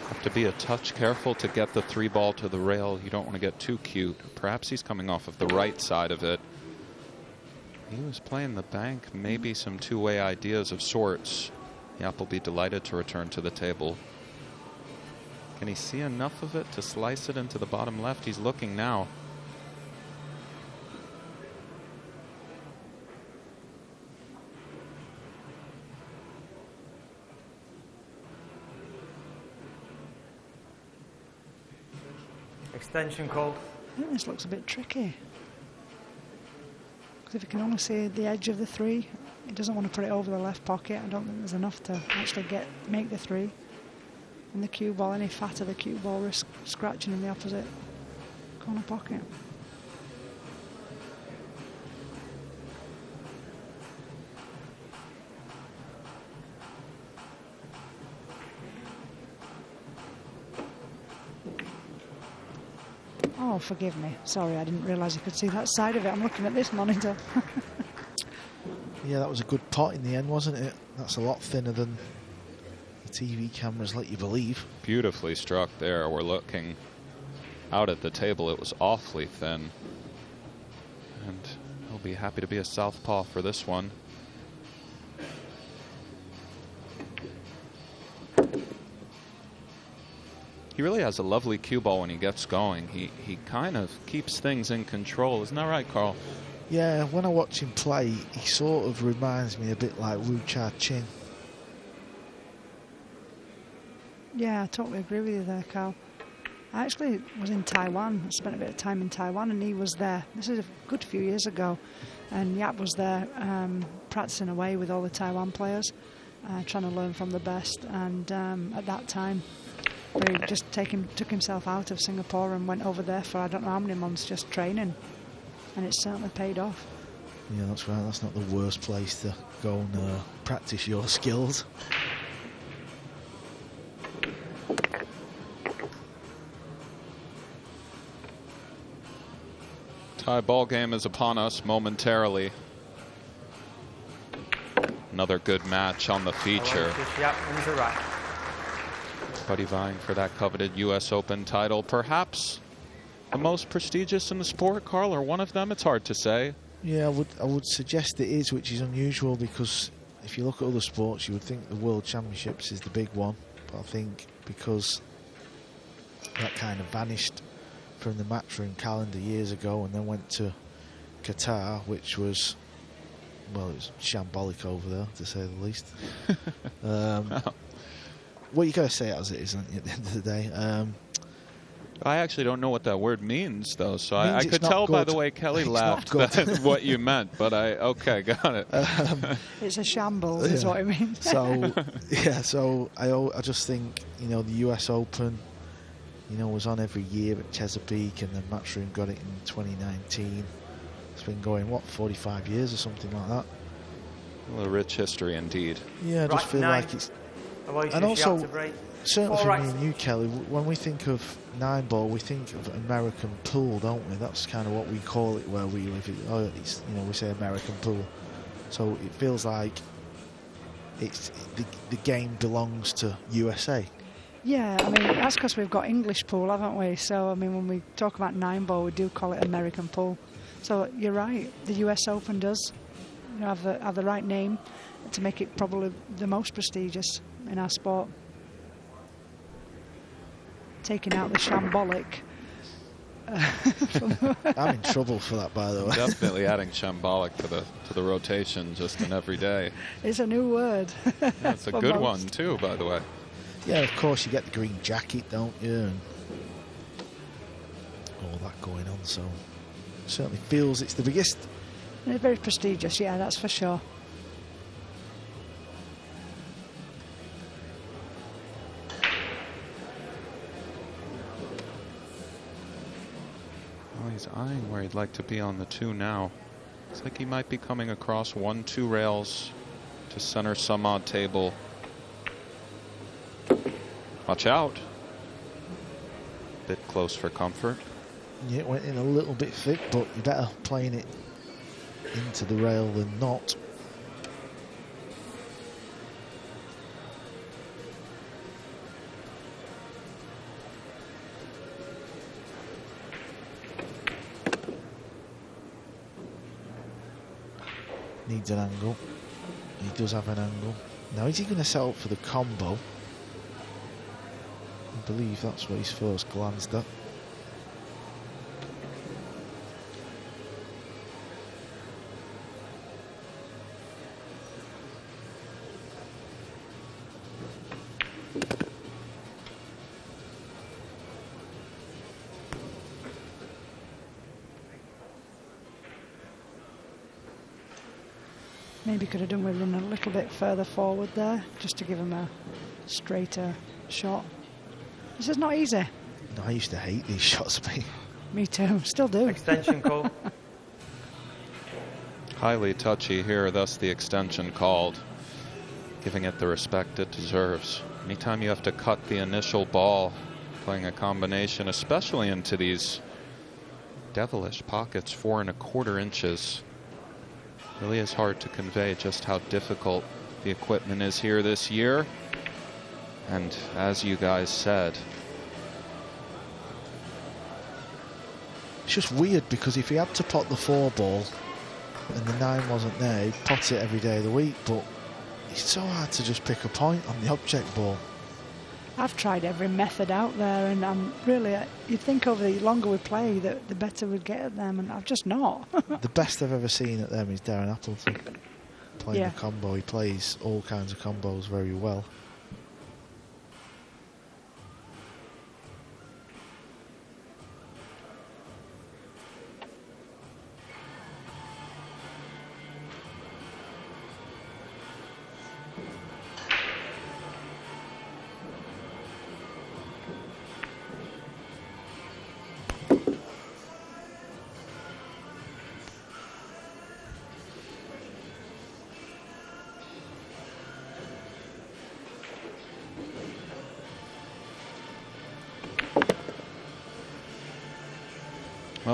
Have to be a touch careful to get the 3 ball to the rail. You don't want to get too cute. Perhaps he's coming off of the right side of it. He was playing the bank, maybe some two-way ideas of sorts. Yapp will be delighted to return to the table. Can he see enough of it to slice it into the bottom left? He's looking now. Extension called. I think this looks a bit tricky. Because if you can only see the edge of the 3, he doesn't want to put it over the left pocket. I don't think there's enough to actually make the 3. And the cue ball, any fat of the cue ball, risk scratching in the opposite corner pocket. Oh, forgive me. Sorry, I didn't realise you could see that side of it. I'm looking at this monitor. Yeah, that was a good pot in the end, wasn't it? That's a lot thinner than the TV cameras let you believe. Beautifully struck there. We're looking out at the table. It was awfully thin. And he'll be happy to be a southpaw for this one. He really has a lovely cue ball when he gets going. He kind of keeps things in control. Isn't that right, Carl? Yeah, when I watch him play, he sort of reminds me a bit like Wu Cha Chin. Yeah, I totally agree with you there, Carl. I actually was in Taiwan. I spent a bit of time in Taiwan, and he was there. This is a good few years ago. And Yapp was there practicing away with all the Taiwan players, trying to learn from the best. And at that time, he just took himself out of Singapore and went over there for I don't know how many months just training. And it's certainly paid off. Yeah, that's right. That's not the worst place to go and practice your skills. Tie ball game is upon us momentarily. Another good match on the feature. Aloysius Yapp wins the rack. Buddy vying for that coveted U.S. Open title. Perhaps the most prestigious in the sport, Carl, or one of them? It's hard to say. Yeah, I would suggest it is, which is unusual because if you look at other sports, you would think the World Championships is the big one. But I think because that kind of vanished from the Matchroom calendar years ago and then went to Qatar, which was, well, it was shambolic over there, to say the least. Well, you got to say it as it is, at the end of the day. I actually don't know what that word means, though, so I Means could it's not tell by good. the way Kelly It's laughed not good. that's what you meant, but okay, got it. It's a shambles, is what it means. So, yeah, so I just think, you know, the US Open, you know, was on every year at Chesapeake, and then Matchroom got it in 2019. It's been going, what, 45 years or something like that? Well, a rich history indeed. Yeah, I just Right, feel 9. like it's... Aloysius And also, Yapp to break. certainly 4 for me racks. and you, Kelly, when we think of 9-ball, we think of American pool, don't we? That's kind of what we call it where we live. It's, you know, we say American pool. So it feels like it's the game belongs to USA. Yeah, I mean, that's because we've got English pool, haven't we? So, I mean, when we talk about 9-ball, we do call it American pool. So, you're right, the US Open does, you know, have the right name to make it probably the most prestigious in our sport. Taking out the shambolic. I'm in trouble for that, by the way. Definitely adding shambolic to the rotation just in every day. It's a new word. That's a for good most. one, too, by the way. Yeah, of course, you get the green jacket, don't you? And all that going on, so certainly feels it's the biggest. It's very prestigious, yeah, that's for sure. Oh, he's eyeing where he'd like to be on the 2 now. Looks like he might be coming across 1-2 rails to center some odd table. Watch out. Bit close for comfort. Yeah, it went in a little bit thick, but you're better playing it into the rail than not. Needs an angle. He does have an angle. Now, is he going to set up for the combo? I believe that's what he's first glanced at. Maybe could have done with running a little bit further forward there, just to give him a straighter shot. This is not easy. No, I used to hate these shots, mate. Me too. Still do. Extension call. Highly touchy here, thus the extension called, giving it the respect it deserves. Anytime you have to cut the initial ball, playing a combination, especially into these devilish pockets, 4 1/4 inches, really is hard to convey just how difficult the equipment is here this year. And as you guys said, it's just weird because if he had to pot the 4 ball and the 9 wasn't there, he'd pot it every day of the week, but it's so hard to just pick a point on the object ball. I've tried every method out there, and I'm really, you'd think over the longer we play, that the better we'd get at them, and I've just not. The best I've ever seen at them is Darren Appleton playing Yeah. the combo. He plays all kinds of combos very well.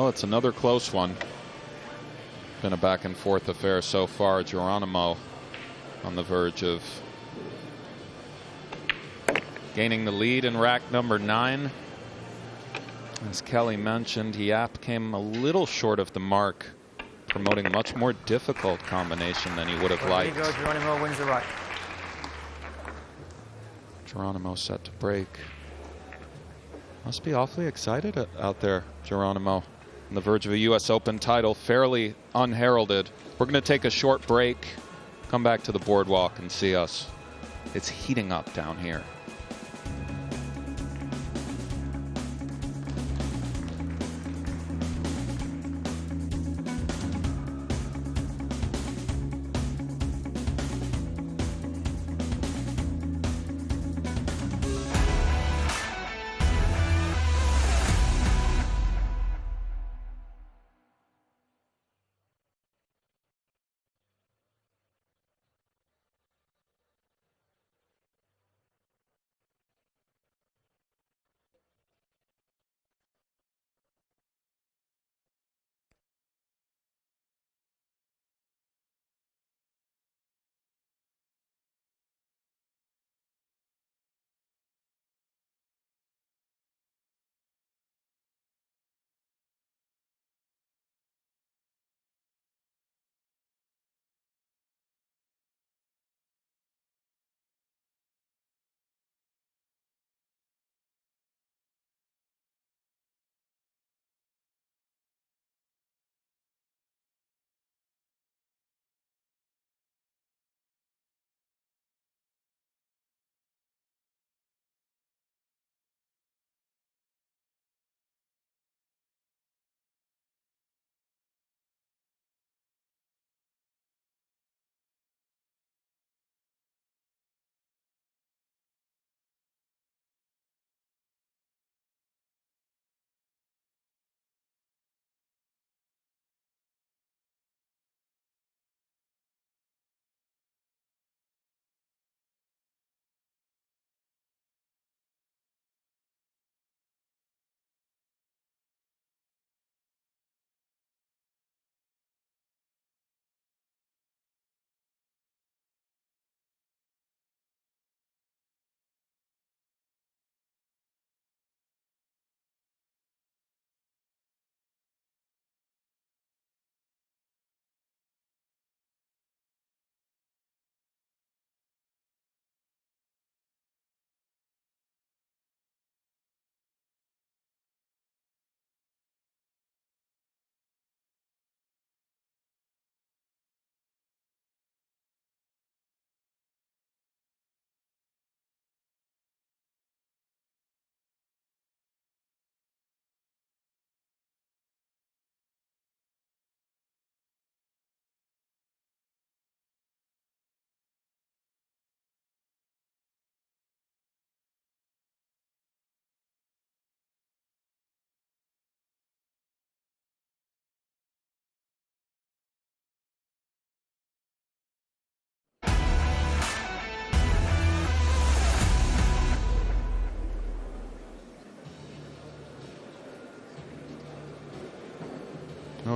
well, it's another close one. Been a back and forth affair so far. Geronimo on the verge of gaining the lead in rack number 9. As Kelly mentioned, Yapp came a little short of the mark, promoting a much more difficult combination than he would have liked. Rodrigo Geronimo wins the rack. Geronimo set to break. Must be awfully excited out there, Geronimo. On the verge of a U.S. Open title, fairly unheralded. We're going to take a short break, come back to the boardwalk and see us. It's heating up down here.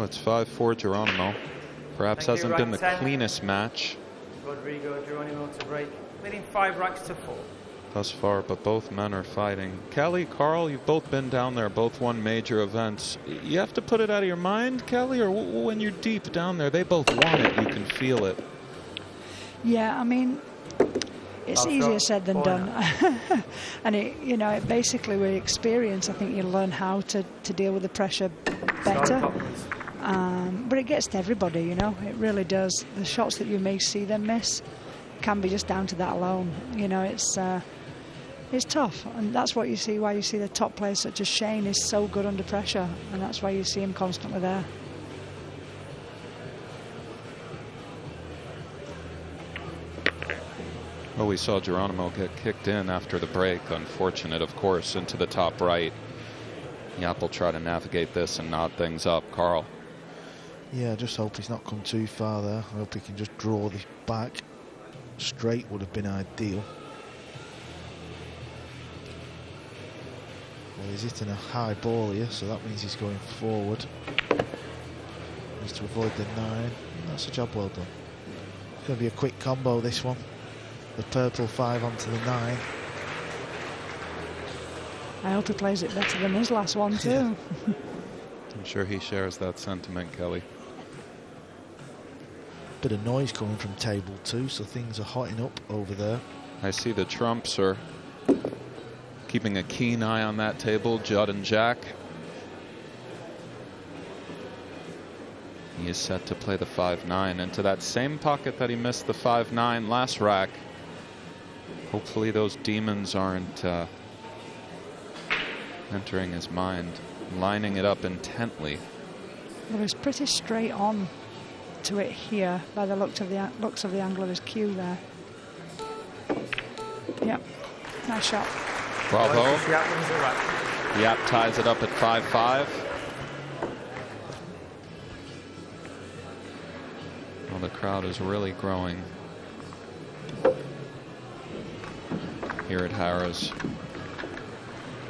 it's 5-4 Geronimo. Perhaps Thank you, hasn't been the rank 10. cleanest match Rodrigo Geronimo to break, leading 5 racks to 4. thus far, but both men are fighting. Kelly, Carl, you've both been down there, both won major events. You have to put it out of your mind, Kelly, or when you're deep down there, they both want it, you can feel it. Yeah, I mean, it's easier said than done. And it basically with experience, I think you learn how to deal with the pressure better. But it gets to everybody, it really does. The shots that you may see them miss can be just down to that alone. It's tough, and that's what you see, why you see the top players such as Shane is so good under pressure, and that's why you see him constantly there. Well, we saw Geronimo get kicked in after the break. Unfortunate, of course, into the top right. Yapp will try to navigate this and knot things up. Carl. Yeah, I just hope he's not come too far there. I hope he can just draw this back. Straight would have been ideal. Well, he's hitting a high ball here, so that means he's going forward. Needs to avoid the 9. That's a job well done. It's going to be a quick combo, this one. The purple 5 onto the 9. I hope he plays it better than his last one too. Yeah. I'm sure he shares that sentiment, Kelly. Bit of noise coming from table 2, so things are hotting up over there. I see the trumps are keeping a keen eye on that table. Judd and Jack. He is set to play the 5-9 into that same pocket that he missed the 5-9 last rack. Hopefully those demons aren't entering his mind, lining it up intently. Well, he's pretty straight on to it here by the looks of the angle of his cue there. Yep, nice shot. Bravo. Yapp ties it up at 5-5. Well, the crowd is really growing here at Harrah's.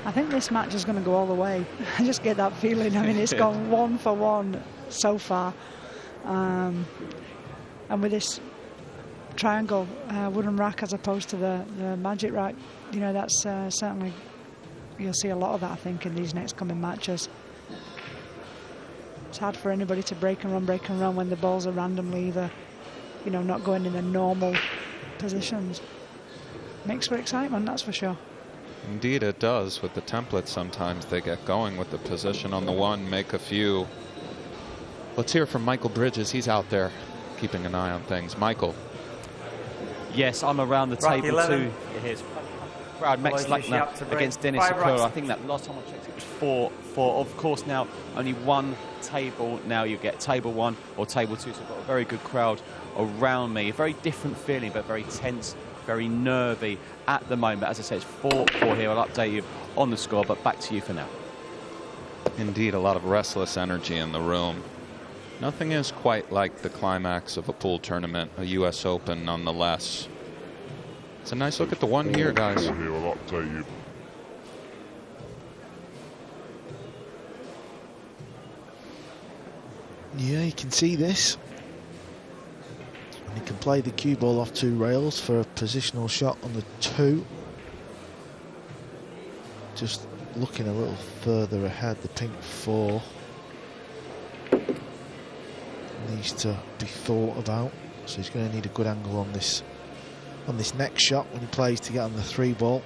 I think this match is going to go all the way. I just get that feeling. I mean, it's gone 1 for 1 so far. And with this triangle wooden rack as opposed to the magic rack, that's certainly, you'll see a lot of that, I think, in these next coming matches. It's hard for anybody to break and run when the balls are randomly either, not going in the normal positions. Makes for excitement, that's for sure. Indeed it does. With the templates, sometimes they get going with the position on the 1, make a few. Let's hear from Michael Bridges. He's out there keeping an eye on things. Michael. Yes, I'm around the table 11. too. Here's Brad Mexlachner against Dennis Akura. I think that last time I checked it was 4-4. Of course, now only one table. Now you get table 1 or table 2. So I've got a very good crowd around me. A very different feeling, but very tense, very nervy at the moment. As I said, it's 4-4 here. I'll update you on the score, but back to you for now. Indeed, a lot of restless energy in the room. Nothing is quite like the climax of a pool tournament, a U.S. Open nonetheless. It's a nice look at the 1 here, guys. Here, I'll update you. Yeah, you can see this. And he can play the cue ball off 2 rails for a positional shot on the 2. Just looking a little further ahead, the pink 4 needs to be thought about. So he's going to need a good angle on this next shot when he plays to get on the 3 ball.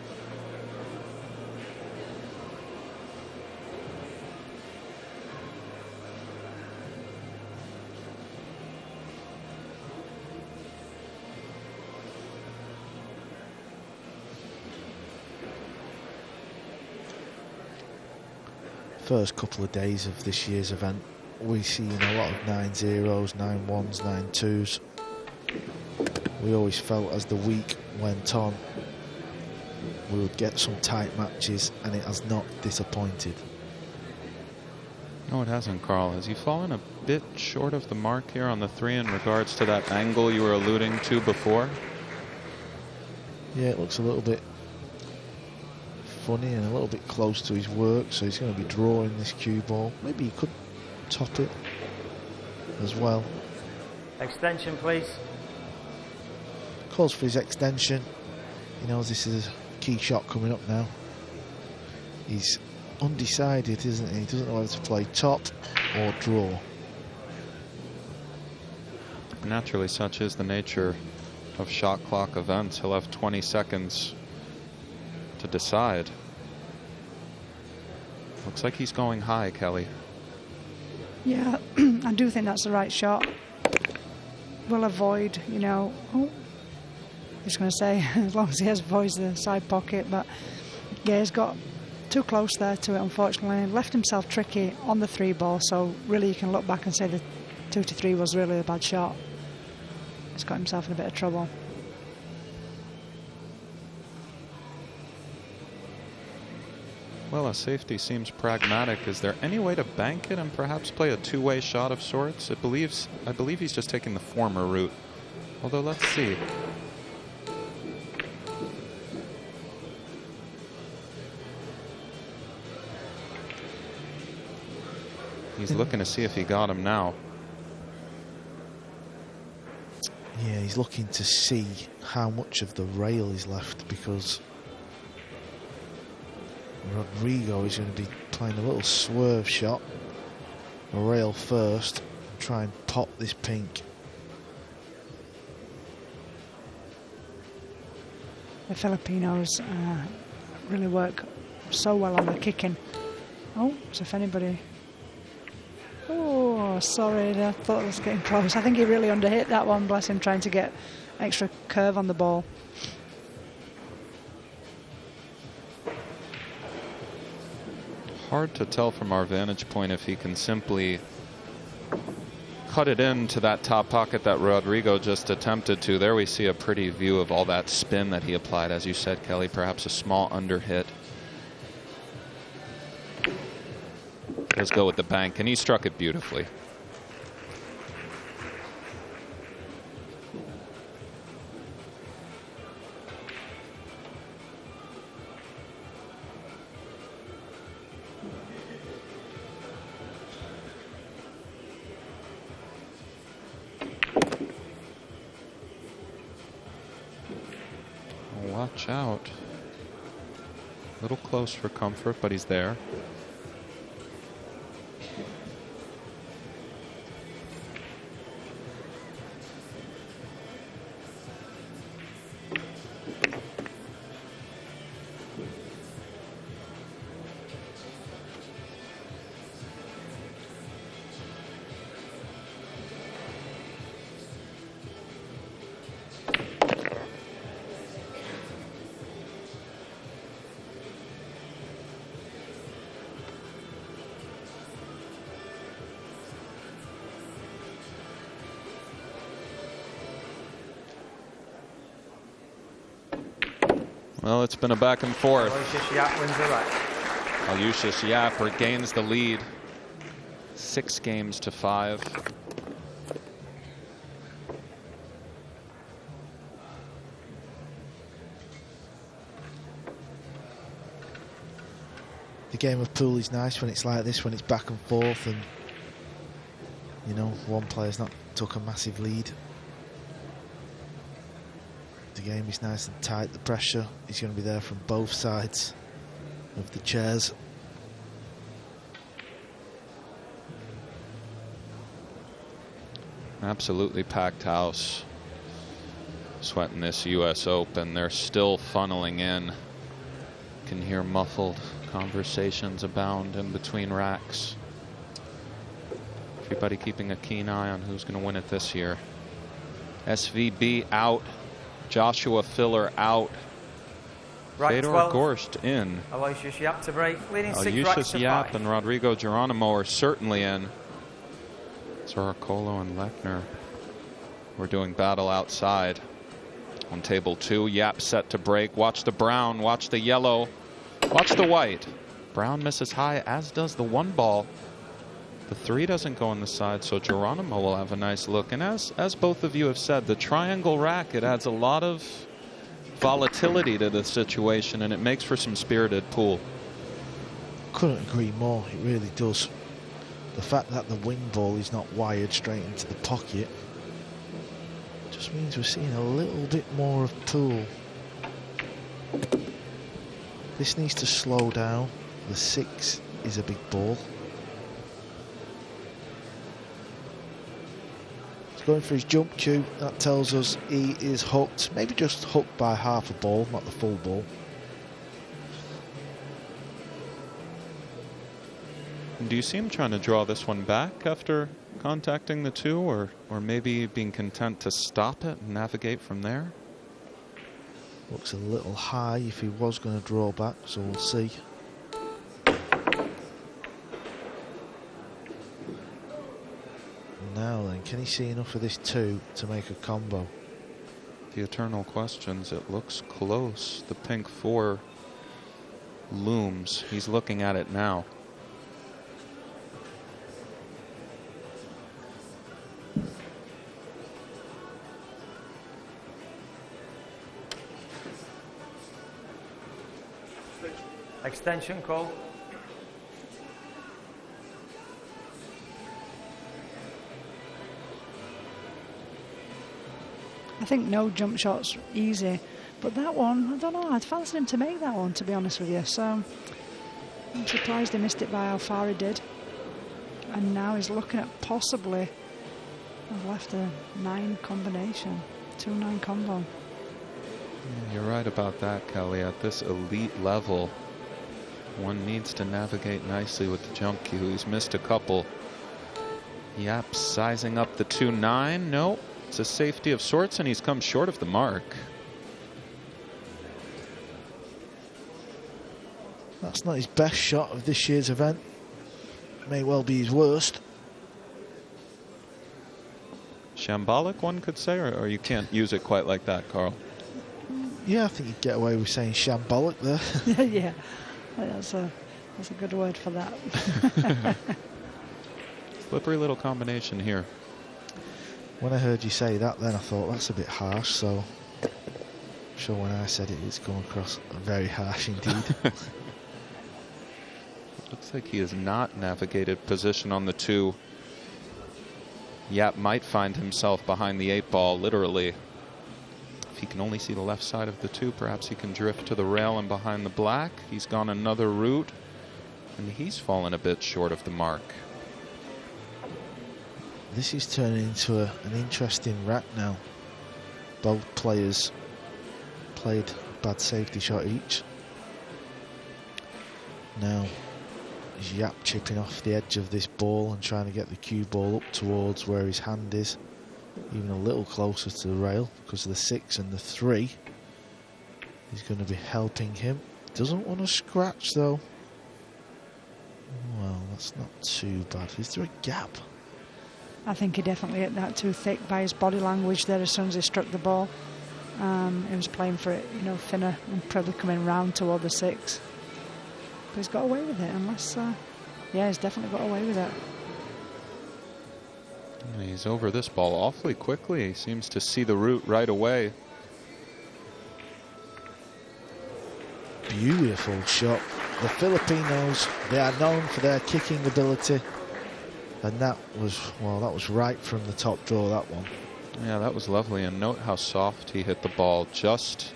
First couple of days of this year's event, we've seen a lot of 9-0s, 9-1s, 9-2s. We always felt as the week went on we would get some tight matches, and it has not disappointed. No, it hasn't, Carl. Has he fallen a bit short of the mark here on the 3 in regards to that angle you were alluding to before? Yeah, it looks a little bit funny and a little bit close to his work, so he's going to be drawing this cue ball. Maybe he could top it. as well. Extension, please. Calls for his extension. He knows this is a key shot coming up now. He's undecided, isn't he? He doesn't know whether to play top or draw. Naturally, such is the nature of shot clock events. He'll have 20 seconds to decide. Looks like he's going high, Kelly. Yeah, I do think that's the right shot. We'll avoid, you know, oh, just going to say, as long as he avoids the side pocket, but yeah, he's got too close there to it, unfortunately. Left himself tricky on the 3 ball, so really you can look back and say the 2 to 3 was really a bad shot. He's got himself in a bit of trouble. Well, a safety seems pragmatic. Is there any way to bank it and perhaps play a two-way shot of sorts? I believe he's just taking the former route. Although, let's see. He's looking to see if he got him now. Yeah, he's looking to see how much of the rail is left, because Rodrigo is going to be playing a little swerve shot. A rail first. Try and pop this pink. The Filipinos really work so well on the kicking. Oh, as if anybody... Oh, sorry, I thought it was getting close. I think he really underhit that one, bless him, trying to get extra curve on the ball. Hard to tell from our vantage point if he can simply cut it into that top pocket that Rodrigo just attempted to. There we see a pretty view of all that spin that he applied. As you said, Kelly, perhaps a small underhit. Let's go with the bank, and he struck it beautifully. Watch out. A little close for comfort, but he's there. Well, it's been a back and forth. Aloysius Yapp wins the rack. Aloysius Yapp regains the lead. 6 games to 5. The game of pool is nice when it's like this, when it's back and forth, and you know, one player's not took a massive lead. The game is nice and tight. The pressure is going to be there from both sides of the chairs. Absolutely packed house. Sweating this US Open. They're still funneling in. Can hear muffled conversations abound in between racks. Everybody keeping a keen eye on who's going to win it this year. SVB out. Joshua Filler out. Right, Fedor 12. Gorst in. Aloysius Yapp to break, leading 6 racks Aloysius to Yapp 5. and Rodrigo Geronimo are certainly in. Zoracolo and Lechner. We're doing battle outside. On table 2, Yapp set to break. Watch the brown, watch the yellow, watch the white. Brown misses high, as does the 1 ball. The 3 doesn't go on the side, so Geronimo will have a nice look. And as both of you have said, the triangle rack, it adds a lot of volatility to the situation, and it makes for some spirited pool. Couldn't agree more. It really does. the fact that the wing ball is not wired straight into the pocket just means we're seeing a little bit more of Poole. This needs to slow down. The 6 is a big ball. He's going for his jump cue. That tells us he is hooked. Maybe just hooked by half a ball, not the full ball. Do you see him trying to draw this one back after contacting the 2, or maybe being content to stop it and navigate from there? Looks a little high if he was going to draw back, so we'll see. Now then, can he see enough of this 2 to make a combo? The eternal questions. It looks close. The pink 4 looms. He's looking at it now. Extension call. I think no jump shot's easy, but that one, I don't know, I'd fancy him to make that one, to be honest with you. So I'm surprised he missed it by how far he did. And now he's looking at possibly, I've left a 9 combination, 2-9 combo. You're right about that, Kelly. At this elite level, one needs to navigate nicely with the jump cue. He's missed a couple. Yapp sizing up the 2-9. No, it's a safety of sorts, and he's come short of the mark. That's not his best shot of this year's event. May well be his worst. Shambolic, one could say, or you can't use it quite like that, Carl? Yeah, I think you'd get away with saying shambolic there. Yeah, that's a good word for that. Slippery little combination here. When I heard you say that, then I thought that's a bit harsh, so I'm sure when I said it, it's come across very harsh indeed. Looks like he has not navigated position on the 2. Yapp might find himself behind the 8 ball, literally. If he can only see the left side of the 2, perhaps he can drift to the rail and behind the black. He's gone another route, and he's fallen a bit short of the mark. This is turning into an interesting rack now. Both players played a bad safety shot each. Now is Yapp chipping off the edge of this ball and trying to get the cue ball up towards where his hand is, even a little closer to the rail, because of the 6 and the 3 is going to be helping him. Doesn't want to scratch though. Well, that's not too bad. Is there a gap? I think he definitely hit that too thick by his body language there as soon as he struck the ball. He was playing for it, you know, thinner and probably coming round toward the 6. But he's got away with it, unless, yeah, he's definitely got away with it. He's over this ball awfully quickly. He seems to see the route right away. Beautiful shot. The Filipinos, they are known for their kicking ability. And that was, well, that was right from the top draw, that one. Yeah, that was lovely. And note how soft he hit the ball, just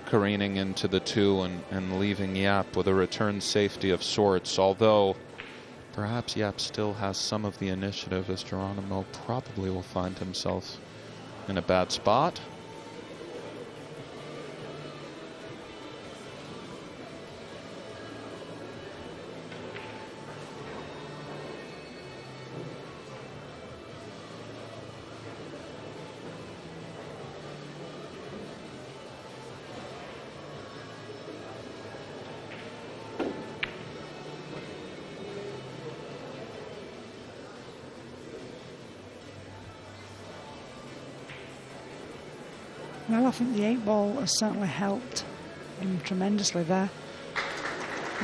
careening into the 2 and leaving Yapp with a return safety of sorts. Although perhaps Yapp still has some of the initiative, as Geronimo probably will find himself in a bad spot. Well, I think the 8 ball has certainly helped him tremendously there,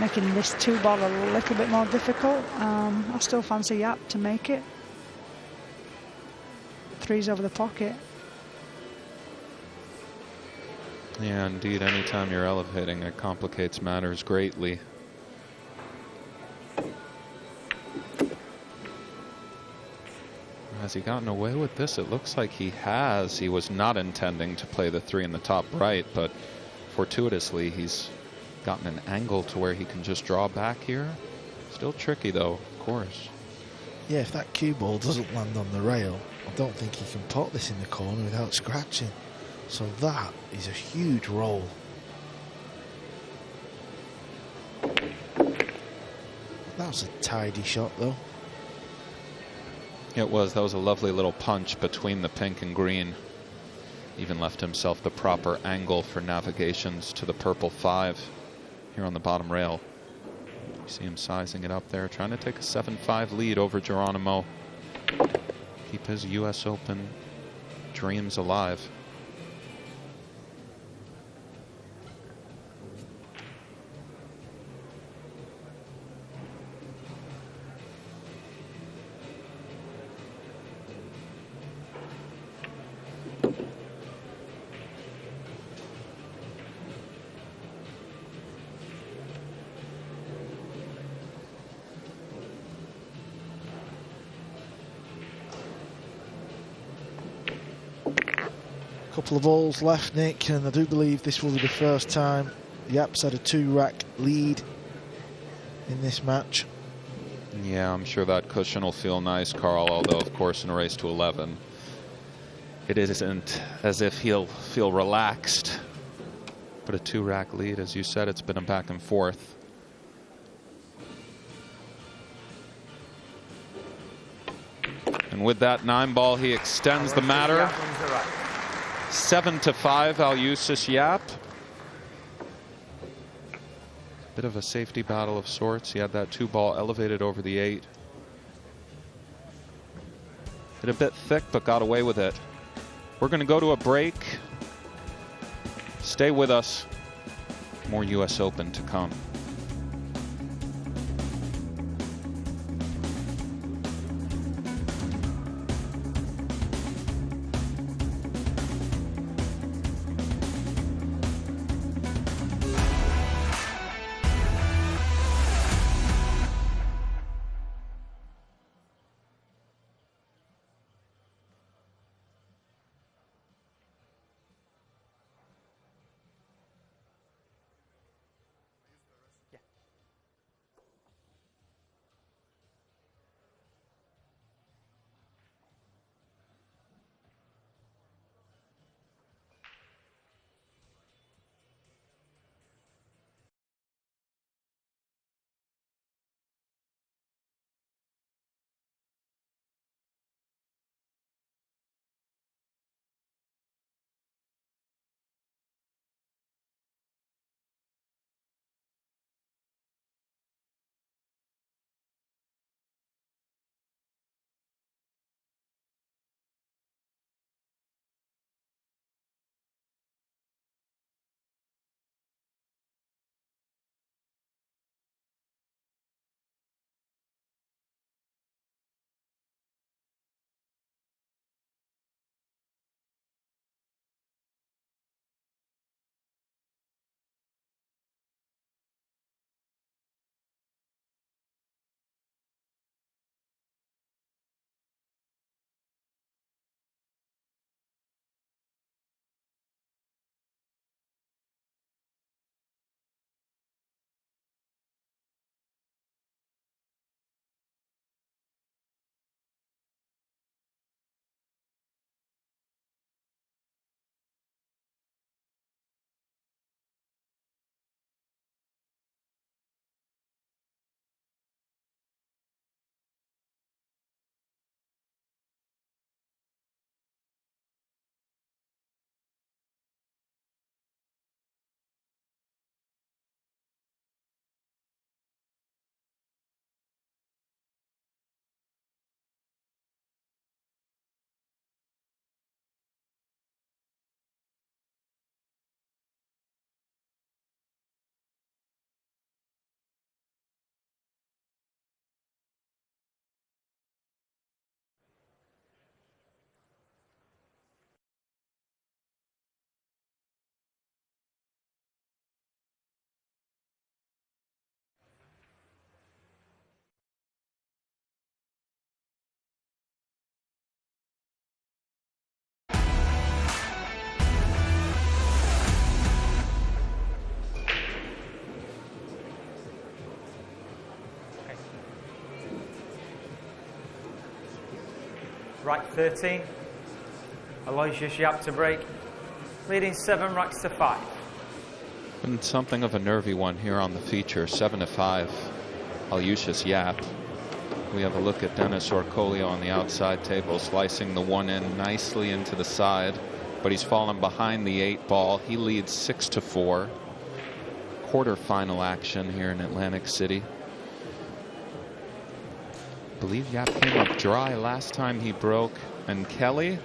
making this 2 ball a little bit more difficult. I still fancy Yapp to make it. 3's over the pocket. Yeah, indeed. Anytime you're elevating, it complicates matters greatly. Has he gotten away with this? It looks like he has. He was not intending to play the 3 in the top right, but fortuitously he's gotten an angle to where he can just draw back here. Still tricky though, of course. Yeah, if that cue ball doesn't land on the rail, I don't think he can pot this in the corner without scratching. So that is a huge roll. That was a tidy shot though. It was. That was a lovely little punch between the pink and green. Even left himself the proper angle for navigations to the purple 5 here on the bottom rail. You see him sizing it up there, trying to take a 7-5 lead over Geronimo. Keep his US Open dreams alive. Couple of balls left, Nick, and I do believe this will be the first time Yapp's had a 2-rack lead in this match. Yeah, I'm sure that cushion will feel nice, Carl, although of course in a race to 11 it isn't as if he'll feel relaxed. But a 2-rack lead, as you said, it's been a back and forth. And with that 9-ball, he extends the matter. 7-5, Aloysius Yapp. Bit of a safety battle of sorts. He had that 2-ball elevated over the 8. Hit a bit thick, but got away with it. We're going to go to a break. Stay with us. More US Open to come. rack 13. Aloysius Yapp to break, leading 7 racks to 5. And something of a nervy one here on the feature, 7-5. Aloysius Yapp. We have a look at Dennis Orcolio on the outside table, slicing the one in nicely into the side, but he's fallen behind the 8 ball. He leads 6-4. Quarterfinal action here in Atlantic City. I believe Yapp came up dry last time he broke, and Kelly,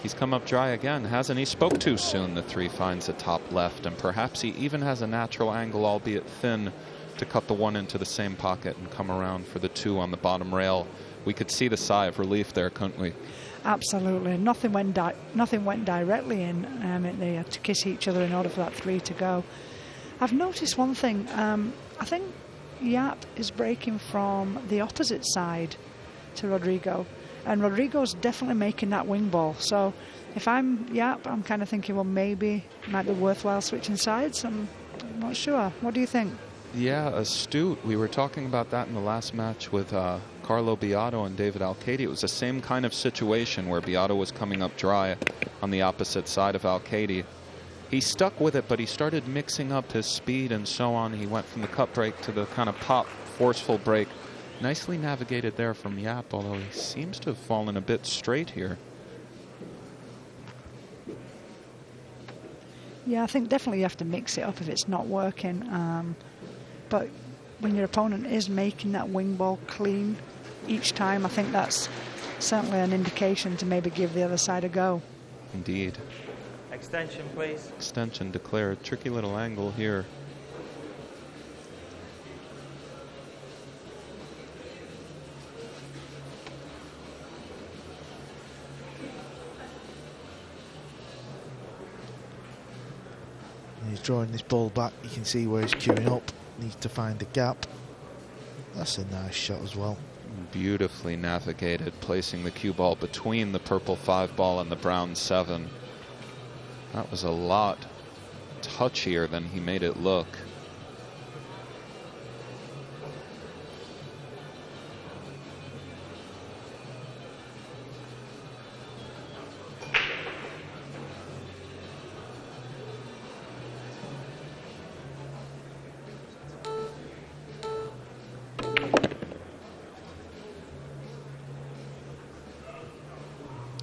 he's come up dry again, hasn't he? Spoke too soon. The 3 finds the top left, and perhaps he even has a natural angle, albeit thin, to cut the 1 into the same pocket and come around for the 2 on the bottom rail. We could see the sigh of relief there, couldn't we? Absolutely. Nothing went directly in. They had to kiss each other in order for that 3 to go. I've noticed one thing. I think Yapp is breaking from the opposite side to Rodrigo, and Rodrigo's definitely making that wing ball. So if I'm Yapp, I'm kind of thinking, well, maybe it might be worthwhile switching sides. I'm not sure. What do you think? Yeah, astute. We were talking about that in the last match with Carlo Beato and David Alcade. It was the same kind of situation where Beato was coming up dry on the opposite side of Alcade. He stuck with it, but he started mixing up his speed and so on. He went from the cut break to the kind of pop, forceful break. Nicely navigated there from Yapp, although he seems to have fallen a bit straight here. Yeah, I think definitely you have to mix it up if it's not working. But when your opponent is making that wing ball clean each time, I think that's certainly an indication to maybe give the other side a go. Indeed. Extension, please. Extension declared. Tricky little angle here. He's drawing this ball back. You can see where he's queuing up. Needs to find the gap. That's a nice shot as well. Beautifully navigated, placing the cue ball between the purple 5 ball and the brown 7. That was a lot touchier than he made it look.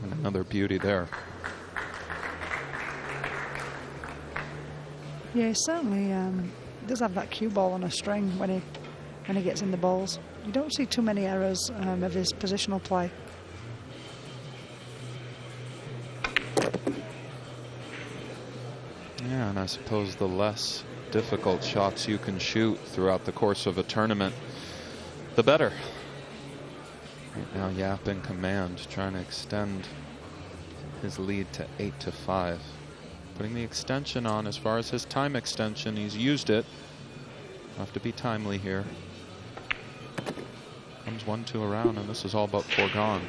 And another beauty there. Yeah, he certainly does have that cue ball on a string when he gets in the balls. You don't see too many errors of his positional play. Yeah, and I suppose the less difficult shots you can shoot throughout the course of a tournament, the better. Right now, Yapp in command, trying to extend his lead to 8-5. Putting the extension on. As far as his time extension, he's used it. Have to be timely here. Comes 1-2 around, and this is all but foregone.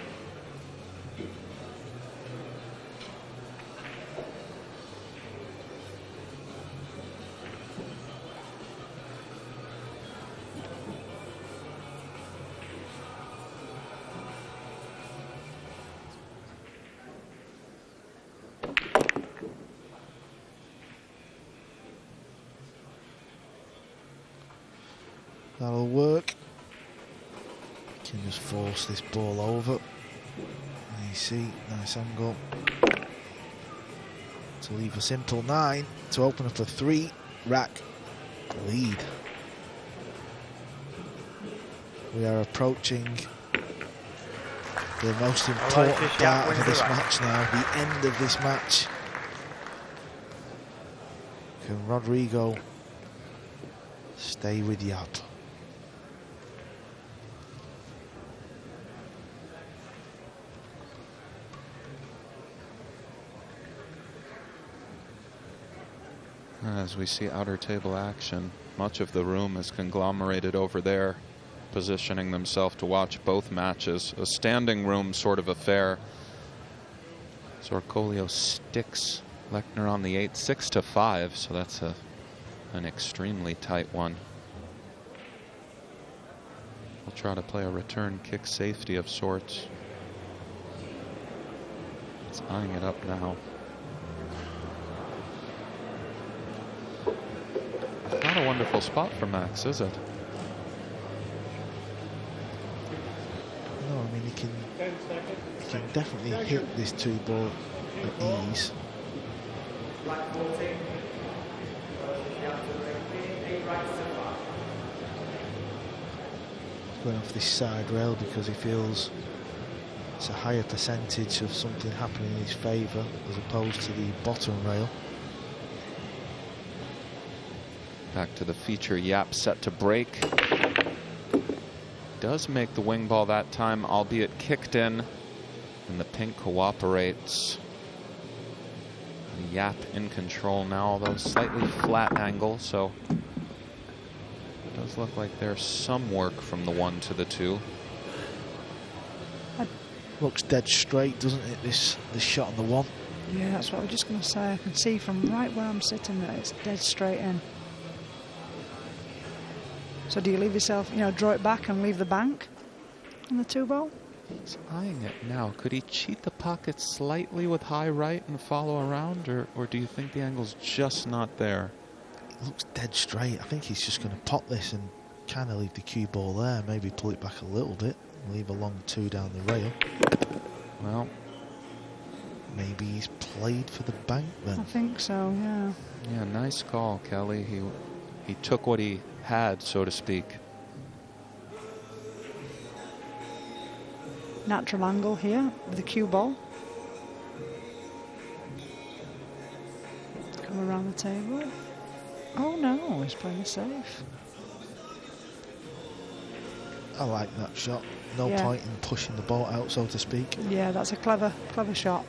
That'll work. Can just force this ball over. And you see, nice angle. To leave a simple 9 to open up a 3-rack lead. We are approaching the most important part of this match now, the end of this match. Can Rodrigo stay with Yapp? As we see outer table action, much of the room is conglomerated over there, positioning themselves to watch both matches. A standing room sort of affair. Orcolio sticks Lechner on the 8, 6-5, so that's an extremely tight one. We'll try to play a return kick safety of sorts. He's eyeing it up now. Not a wonderful spot for Max, is it? No, I mean he can definitely hit this 2-ball at ease. Going off this side rail because he feels it's a higher percentage of something happening in his favour as opposed to the bottom rail. Back to the feature. Yapp set to break. Does make the wing ball that time, albeit kicked in, and the pink cooperates. And Yapp in control now, although slightly flat angle, so it does look like there's some work from the 1 to the 2. Looks dead straight, doesn't it, this shot on the 1? Yeah, that's what I was just going to say. I can see from right where I'm sitting that it's dead straight in. So do you leave yourself, draw it back and leave the bank on the 2-ball? He's eyeing it now. Could he cheat the pocket slightly with high right and follow around, or do you think the angle's just not there? It looks dead straight. I think he's just going to pop this and kind of leave the cue ball there, maybe pull it back a little bit, leave a long 2 down the rail. Well, maybe he's played for the bank then. I think so, yeah. Yeah, nice call, Kelly. He took what he had, so to speak. Natural angle here with the cue ball. Come around the table. Oh no, he's playing it safe. I like that shot. No point in pushing the ball out, so to speak. Yeah, that's a clever shot.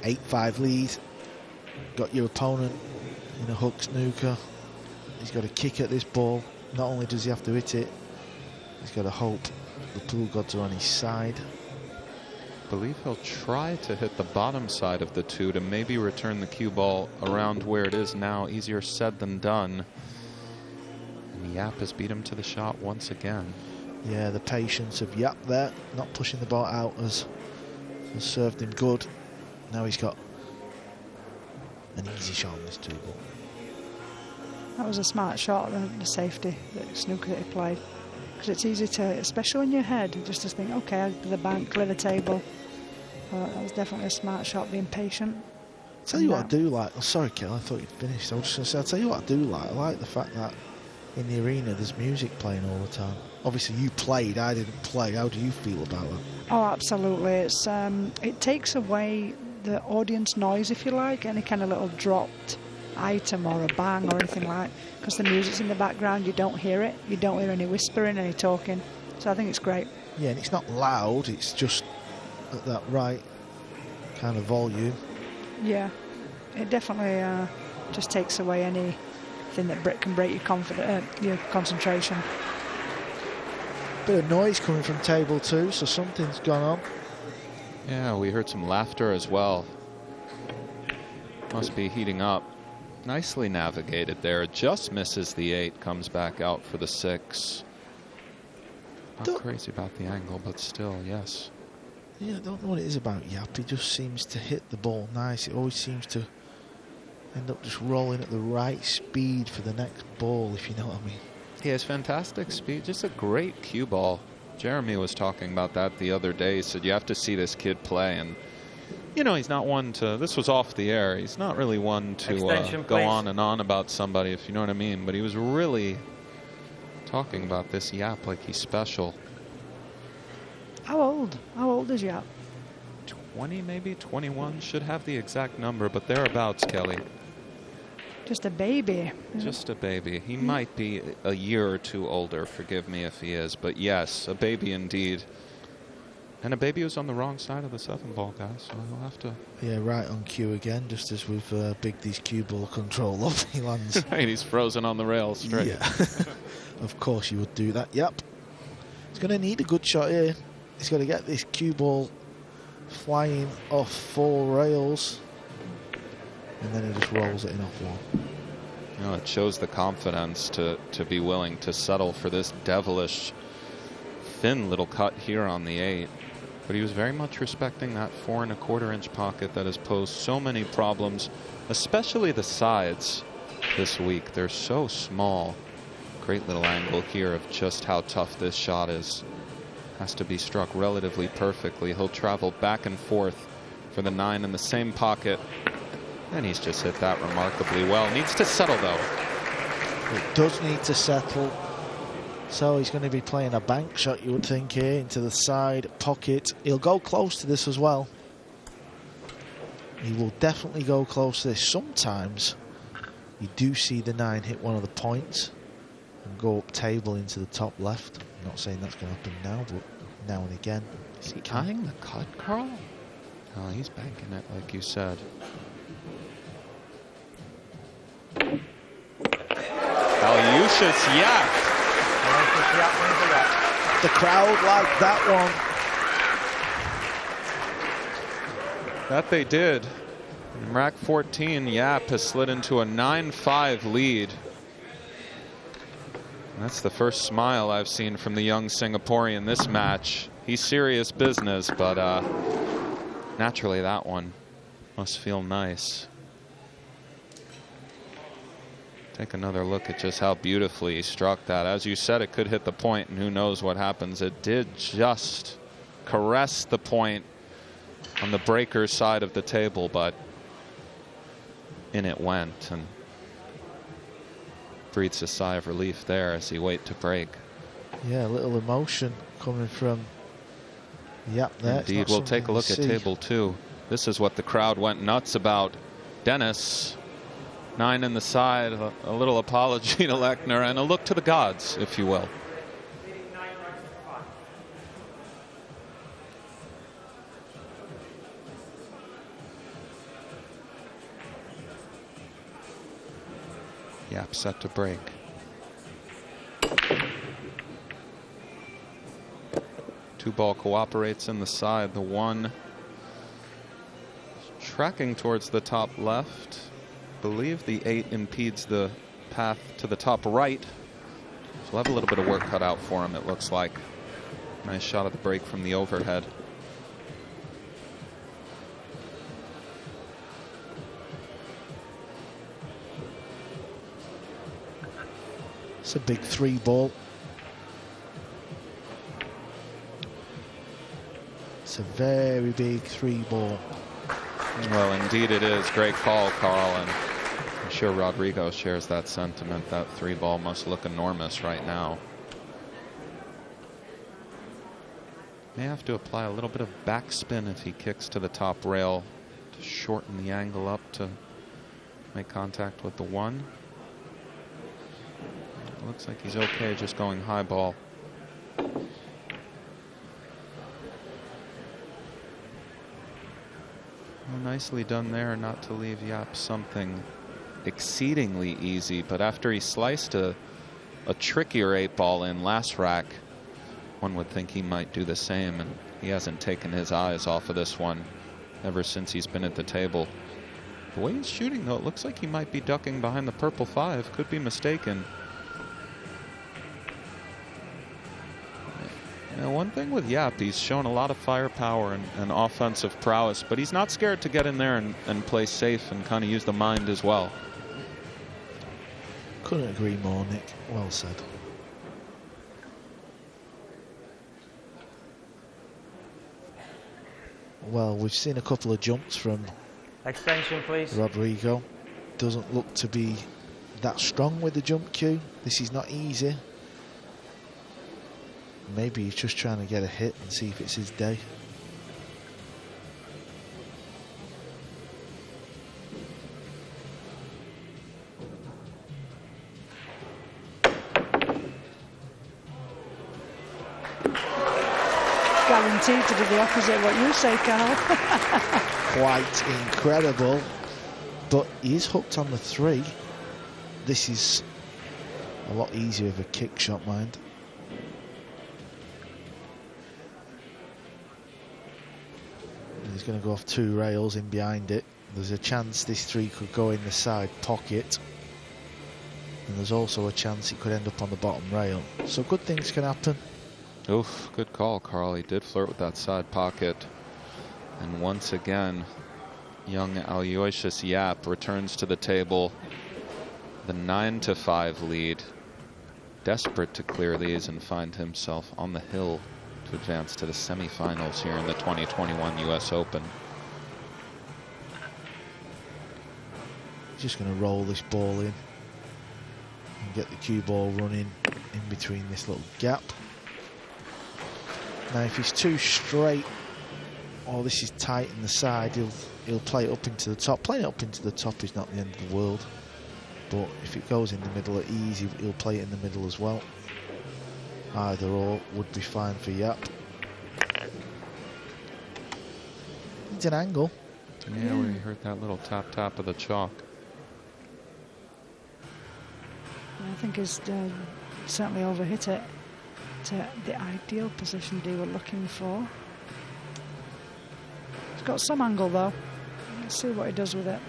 8-5 lead. Got your opponent in a hook snooker. He's got to kick at this ball. Not only does he have to hit it, he's got to hope the pool gods are on his side. I believe he'll try to hit the bottom side of the 2 to maybe return the cue ball around where it is now. Easier said than done. And Yapp has beat him to the shot once again. Yeah, the patience of Yapp there, not pushing the ball out, has served him good. Now he's got an easy shot on this 2-ball. That was a smart shot, the safety that snooker that he played. Because it's easy to, especially in your head, just to think, okay, I'll do the bank, clear the table. That was definitely a smart shot, being patient. I'll tell you what I do like. Oh, sorry, Kel, I thought you'd finished. I was just going to say, I'll tell you what I do like. I like the fact that in the arena there's music playing all the time. Obviously, you played, I didn't play. How do you feel about that? Oh, absolutely. It's it takes away the audience noise, if you like, any kind of little dropped item or a bang or anything like, because the music's in the background, you don't hear it, you don't hear any whispering, any talking, so I think it's great. Yeah, and it's not loud, it's just at that right kind of volume. Yeah, it definitely just takes away anything that can break your concentration. Bit of noise coming from table 2, so something's gone on. Yeah, we heard some laughter as well. Must be heating up. Nicely navigated there. Just misses the 8. Comes back out for the 6. Not crazy about the angle, but still, yes. Yeah, I don't know what it is about Yapp. He just seems to hit the ball nice. It always seems to end up just rolling at the right speed for the next ball, if you know what I mean. He has fantastic speed. Just a great cue ball. Jeremy was talking about that the other day. He said you have to see this kid play, and he's not one to, this was off the air, he's not really one to go on and on about somebody, if you know what I mean, but he was really talking about this Yapp like he's special. How old is Yapp? 20, maybe 21, should have the exact number, but thereabouts, Kelly. Just a baby. Just a baby. He might be a year or 2 older, forgive me if he is, but yes, a baby indeed. And a baby who's on the wrong side of the 7-ball, guys, so we'll have to... Yeah, right on cue again, just as we've bigged his cue ball control up, he lands. Right, he's frozen on the rail straight. Yeah, of course you would do that, yep. He's going to need a good shot here. He's got to get this cue ball flying off 4 rails, and then he just rolls it in off 1. It shows the confidence to be willing to settle for this devilish thin little cut here on the 8. But he was very much respecting that 4 1/4 inch pocket that has posed so many problems, especially the sides this week. They're so small. Great little angle here of just how tough this shot is. Has to be struck relatively perfectly. He'll travel back and forth for the 9 in the same pocket. And he's just hit that remarkably well. Needs to settle, though. It does need to settle. So he's going to be playing a bank shot, you would think, here into the side pocket. He'll go close to this as well. He will definitely go close to this. Sometimes you do see the 9 hit one of the points and go up table into the top left. I'm not saying that's going to happen now, but now and again. Is he eyeing the cut, Carl? Oh, he's banking it, like you said. Aloysius Yapp. The crowd liked that one. That they did. In rack 14, Yapp has slid into a 9-5 lead. And that's the first smile I've seen from the young Singaporean this match. He's serious business, but naturally that one must feel nice. Take another look at just how beautifully he struck that. As you said, it could hit the point, and who knows what happens. It did just caress the point on the breaker side of the table, but in it went, and breathes a sigh of relief there as he waits to break. Yeah, a little emotion coming from Yapp there. Indeed. We'll take a look at table 2. This is what the crowd went nuts about. Dennis, 9 in the side, a little apology to Lechner, and a look to the gods, if you will. Yapp set to break. Two ball cooperates in the side. The 1 tracking towards the top left. Believe the 8 impedes the path to the top right. So we'll have a little bit of work cut out for him, it looks like. Nice shot at the break from the overhead. It's a big 3 ball. It's a very big 3 ball. Well, indeed it is. Great call, Carl, and I'm sure Rodrigo shares that sentiment. That 3 ball must look enormous right now. May have to apply a little bit of backspin if he kicks to the top rail to shorten the angle up to make contact with the 1. Looks like he's okay just going high ball. Well, nicely done there not to leave Yapp something exceedingly easy, but after he sliced a trickier 8 ball in last rack, one would think he might do the same, and he hasn't taken his eyes off of this one ever since he's been at the table. The way he's shooting, though, it looks like he might be ducking behind the purple 5. Could be mistaken. Now, one thing with Yapp, he's shown a lot of firepower and offensive prowess, but he's not scared to get in there and play safe and kind of use the mind as well. Couldn't agree more, Nick. Well said. Well, we've seen a couple of jumps from Extension, please. Rodrigo. Doesn't look to be that strong with the jump cue. This is not easy. Maybe he's just trying to get a hit and see if it's his day. Guaranteed to do the opposite of what you say, Carl. Quite incredible. But he is hooked on the 3. This is a lot easier of a kick shot, mind. He's going to go off 2 rails in behind it. There's a chance this 3 could go in the side pocket. And there's also a chance it could end up on the bottom rail. So good things can happen. Oof, good call, Carl. He did flirt with that side pocket. And once again, young Aloysius Yapp returns to the table. The 9-5 lead. Desperate to clear these and find himself on the hill to advance to the semifinals here in the 2021 US Open. Just going to roll this ball in and get the cue ball running in between this little gap. Now if he's too straight or this is tight in the side, he'll play it up into the top. Playing it up into the top is not the end of the world, but if it goes in the middle at ease, he'll play it in the middle as well. Either or would be fine for Yapp. It's an angle. Yeah, we heard that little tap of the chalk. I think he's certainly overhit it to the ideal position they were looking for. He's got some angle though. Let's see what he does with it.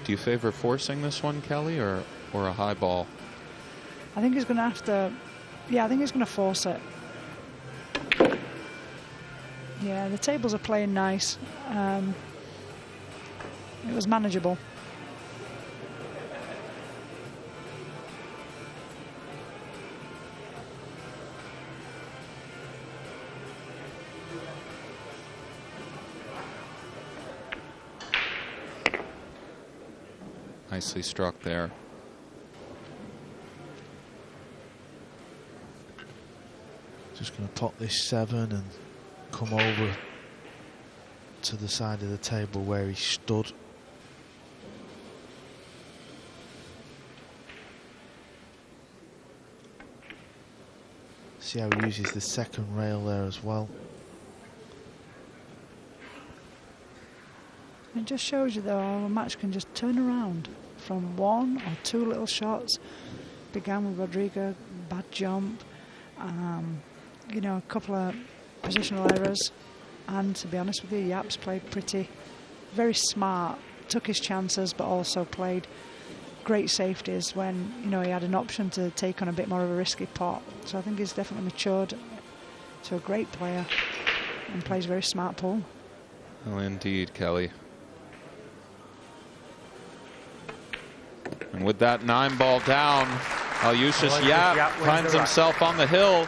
Do you favor forcing this one, Kelly, or a high ball? I think he's going to have to. Yeah, I think he's going to force it. Yeah, the tables are playing nice. It was manageable. Nicely struck there. Just going to pop this 7 and come over to the side of the table where he stood. See how he uses the second rail there as well. It just shows you though how a match can just turn around from 1 or 2 little shots. Began with Rodrigo, bad jump, you know, a couple of positional errors, and to be honest with you, Yapp's played very smart, took his chances, but also played great safeties when, you know, he had an option to take on a bit more of a risky pot. So I think he's definitely matured to a great player and plays very smart pool. Well, indeed, Kelly. And with that 9-ball down, Aloysius Yapp finds himself on the hill.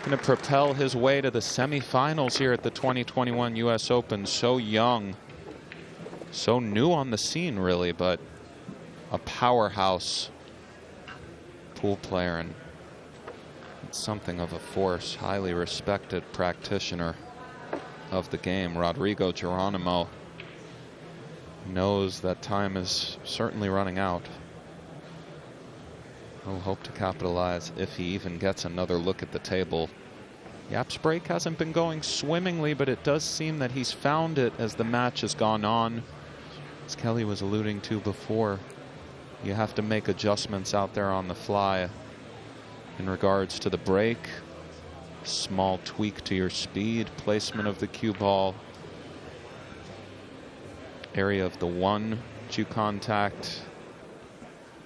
Going to propel his way to the semifinals here at the 2021 US Open. So young, so new on the scene, really, but a powerhouse pool player and something of a force. Highly respected practitioner of the game. Rodrigo Geronimo knows that time is certainly running out. He'll hope to capitalize if he even gets another look at the table. Yapp's break hasn't been going swimmingly, but it does seem that he's found it as the match has gone on. As Kelly was alluding to before, you have to make adjustments out there on the fly in regards to the break. Small tweak to your speed, placement of the cue ball, area of the 1 cue contact.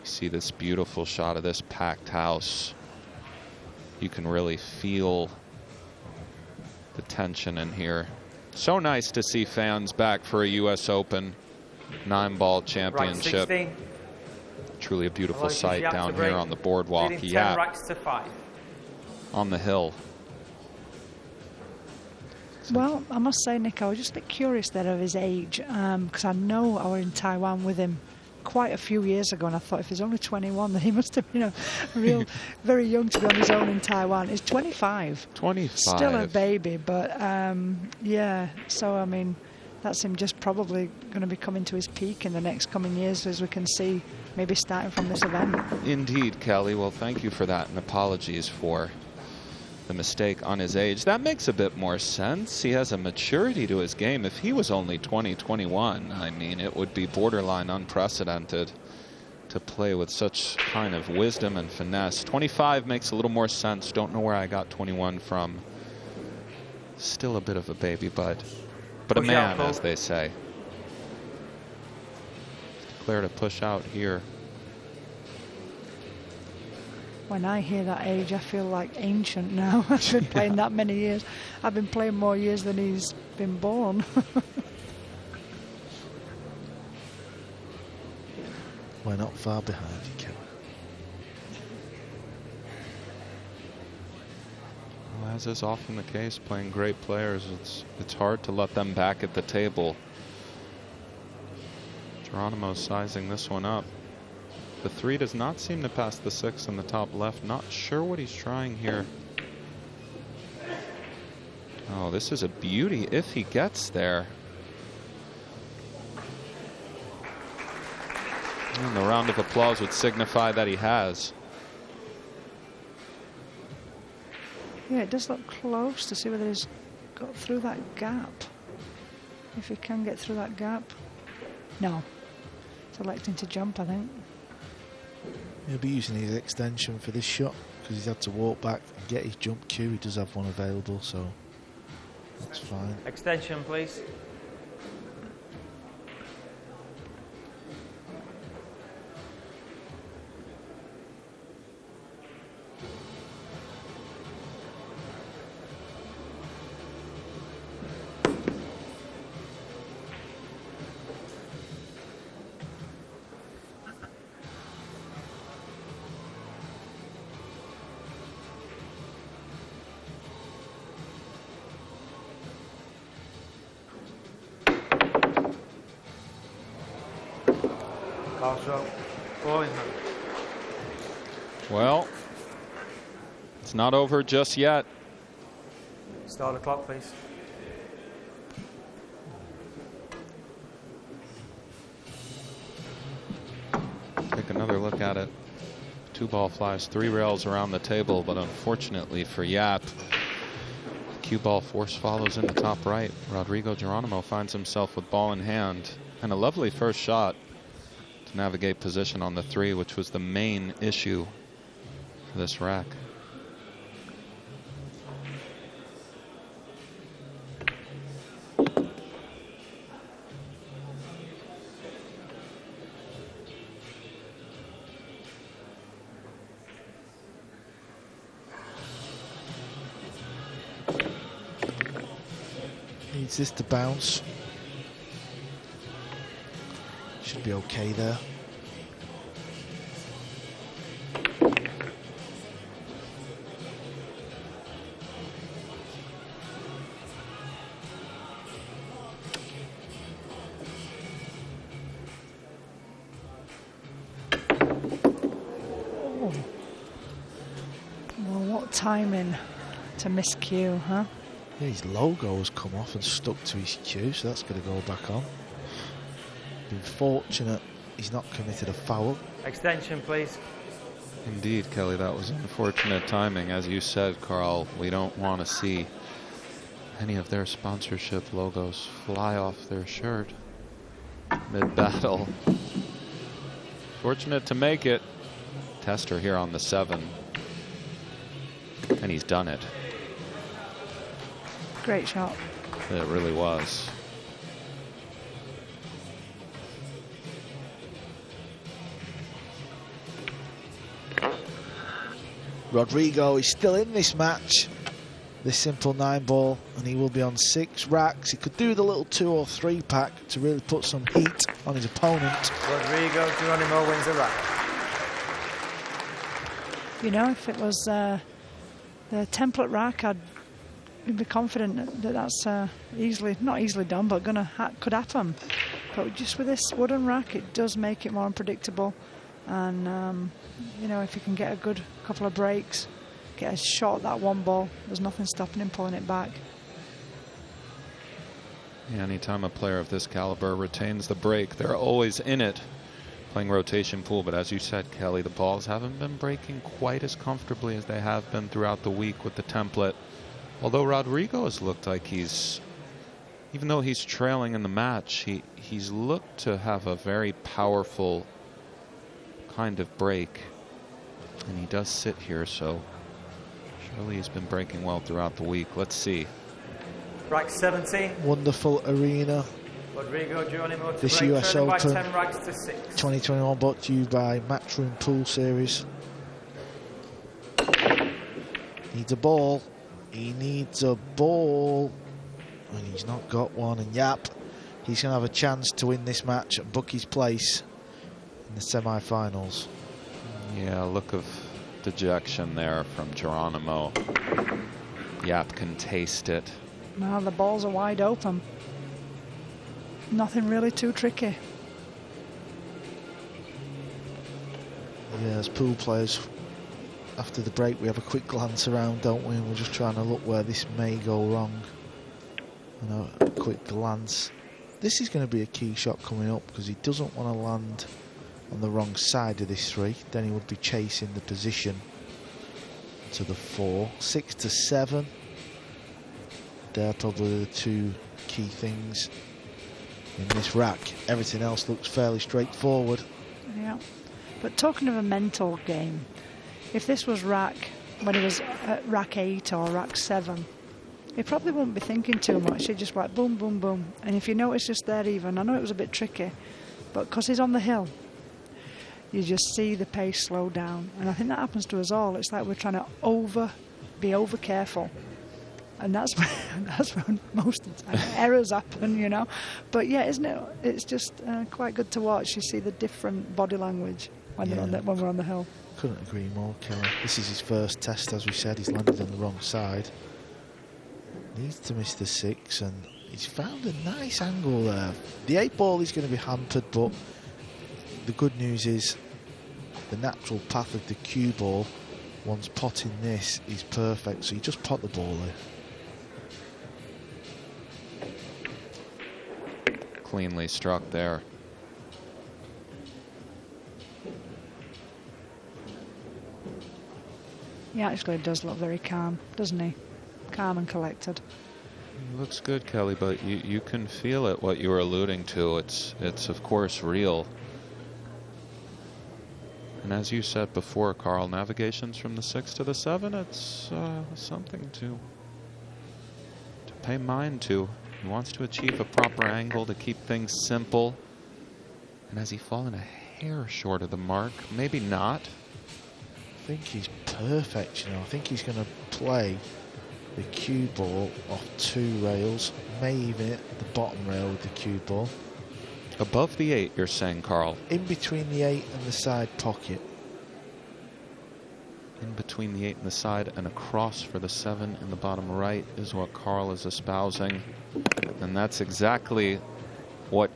You see this beautiful shot of this packed house. You can really feel the tension in here. So nice to see fans back for a US Open 9-ball championship. Right, Truly a beautiful Aloysius sight Yapp down to break, here on the boardwalk. leading 10 Yapp racks to 5. on the hill. Well, I must say, Nick, I was just a bit curious there of his age, because I know I was in Taiwan with him quite a few years ago, and I thought if he's only 21, then he must have been very young to be on his own in Taiwan. He's 25. 25. Still a baby, but yeah. So, I mean, that's him just probably going to be coming to his peak in the next coming years, as we can see, maybe starting from this event. Indeed, Kelly. Well, thank you for that, and apologies for the mistake on his age. That makes a bit more sense. He has a maturity to his game. If he was only 20, 21, I mean, it would be borderline unprecedented to play with such kind of wisdom and finesse. 25 makes a little more sense. Don't know where I got 21 from. Still a bit of a baby, but a man, as they say. Declared a push out here. When I hear that age, I feel like ancient now. I've been playing that many years. I've been playing more years than he's been born. We're not far behind you, Kelly. Well, as is often the case, playing great players, it's hard to let them back at the table. Geronimo sizing this one up. The 3 does not seem to pass the 6 in the top left. Not sure what he's trying here. Oh, this is a beauty if he gets there. And the round of applause would signify that he has. Yeah, it does look close to see whether he's got through that gap. If he can get through that gap. No. Selecting to jump, I think. He'll be using his extension for this shot because he's had to walk back and get his jump cue. He does have one available, so that's fine. Extension, please. Well, it's not over just yet. Start the clock, please. Take another look at it. 2 ball flies 3 rails around the table, but unfortunately for Yapp, cue ball force follows in the top right. Rodrigo Geronimo finds himself with ball in hand, and a lovely first shot to navigate position on the 3, which was the main issue for this rack. Needs this to bounce. Should be okay there. Oh. Well, what timing to miss cue, huh? Yeah, his logo has come off and stuck to his cue, so that's going to go back on. Been fortunate he's not committed a foul. Extension, please. Indeed, Kelly, that was unfortunate timing. As you said, Carl, we don't want to see any of their sponsorship logos fly off their shirt mid-battle. Fortunate to make it. Tester here on the 7. And he's done it. Great shot. It really was. Rodrigo is still in this match, this simple 9 ball, and he will be on 6 racks. He could do the little 2 or 3 pack to really put some heat on his opponent. Rodrigo Geronimo wins a rack. You know, if it was the template rack, I'd be confident that that's not easily done, but could happen. But just with this wooden rack, it does make it more unpredictable. And you know, if you can get a good couple of breaks, get a shot at that 1 ball, there's nothing stopping him pulling it back. Yeah, anytime a player of this caliber retains the break, they're always in it, playing rotation pool. But as you said, Kelly, the balls haven't been breaking quite as comfortably as they have been throughout the week with the template. Although Rodrigo has looked like even though he's trailing in the match, he's looked to have a very powerful kind of break. And he does sit here, so surely he's been breaking well throughout the week. Let's see. Rack 17. Wonderful arena. Rodrigo Geronimo to This break, US turning by Open 10 racks to 6. 2021 brought to you by Matchroom Pool Series. needs a ball. He needs a ball. And he's not got one. And Yapp, he's going to have a chance to win this match and book his place in the semi-finals. Yeah, look of dejection there from Geronimo. Yapp can taste it. Now the balls are wide open. Nothing really too tricky. Yeah, as pool players, after the break we have a quick glance around, don't we? And we're just trying to look where this may go wrong. You know, a quick glance. This is going to be a key shot coming up because he doesn't want to land on the wrong side of this 3. Then he would be chasing the position to the 4. 6 to 7. They're probably the 2 key things in this rack. Everything else looks fairly straightforward. Yeah. But talking of a mental game, if this was rack, when he was at rack 8 or rack 7, he probably wouldn't be thinking too much. He'd just like boom, boom, boom. And if you notice just there even, I know it was a bit tricky, but because he's on the hill, you just see the pace slow down. And I think that happens to us all. It's like we're trying to be over careful. And that's when most of the time errors happen, you know. But yeah, isn't it? It's just quite good to watch. You see the different body language when we're on the hill. Couldn't agree more, Kelly. This is his first test, as we said. He's landed on the wrong side. Needs to miss the 6, and he's found a nice angle there. The 8 ball is going to be hampered, but the good news is the natural path of the cue ball, once potting this, is perfect. So you just pot the ball in. Cleanly struck there. He actually does look very calm, doesn't he? Calm and collected. He looks good, Kelly, but you can feel it, what you were alluding to. It's of course real. And as you said before, Carl, navigations from the 6 to the 7, it's something to pay mind to. He wants to achieve a proper angle to keep things simple. And has he fallen a hair short of the mark? Maybe not. I think he's perfect, you know. I think he's going to play the cue ball off 2 rails, may even hit the bottom rail with the cue ball. Above the 8, you're saying, Carl? In between the 8 and the side pocket. In between the 8 and the side, and across for the 7 in the bottom right is what Carl is espousing. And that's exactly what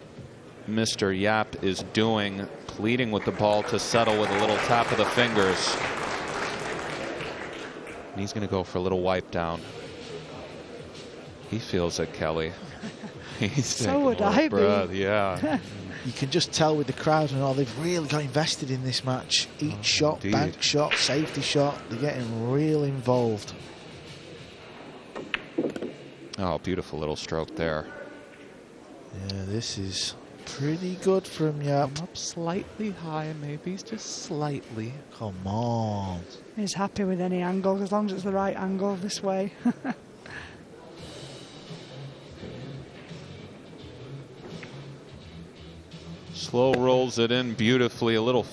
Mr. Yapp is doing, pleading with the ball to settle with a little tap of the fingers. And he's going to go for a little wipe down. He feels it, Kelly. He's So would I be. Yeah. You can just tell with the crowd and all, they've really got invested in this match. Each shot, indeed. bank shot, safety shot, they're getting real involved. Oh, beautiful little stroke there. Yeah, this is pretty good from Yapp. Up slightly high, maybe just slightly. Come on. He's happy with any angle, as long as it's the right angle this way. Slow rolls it in beautifully, a little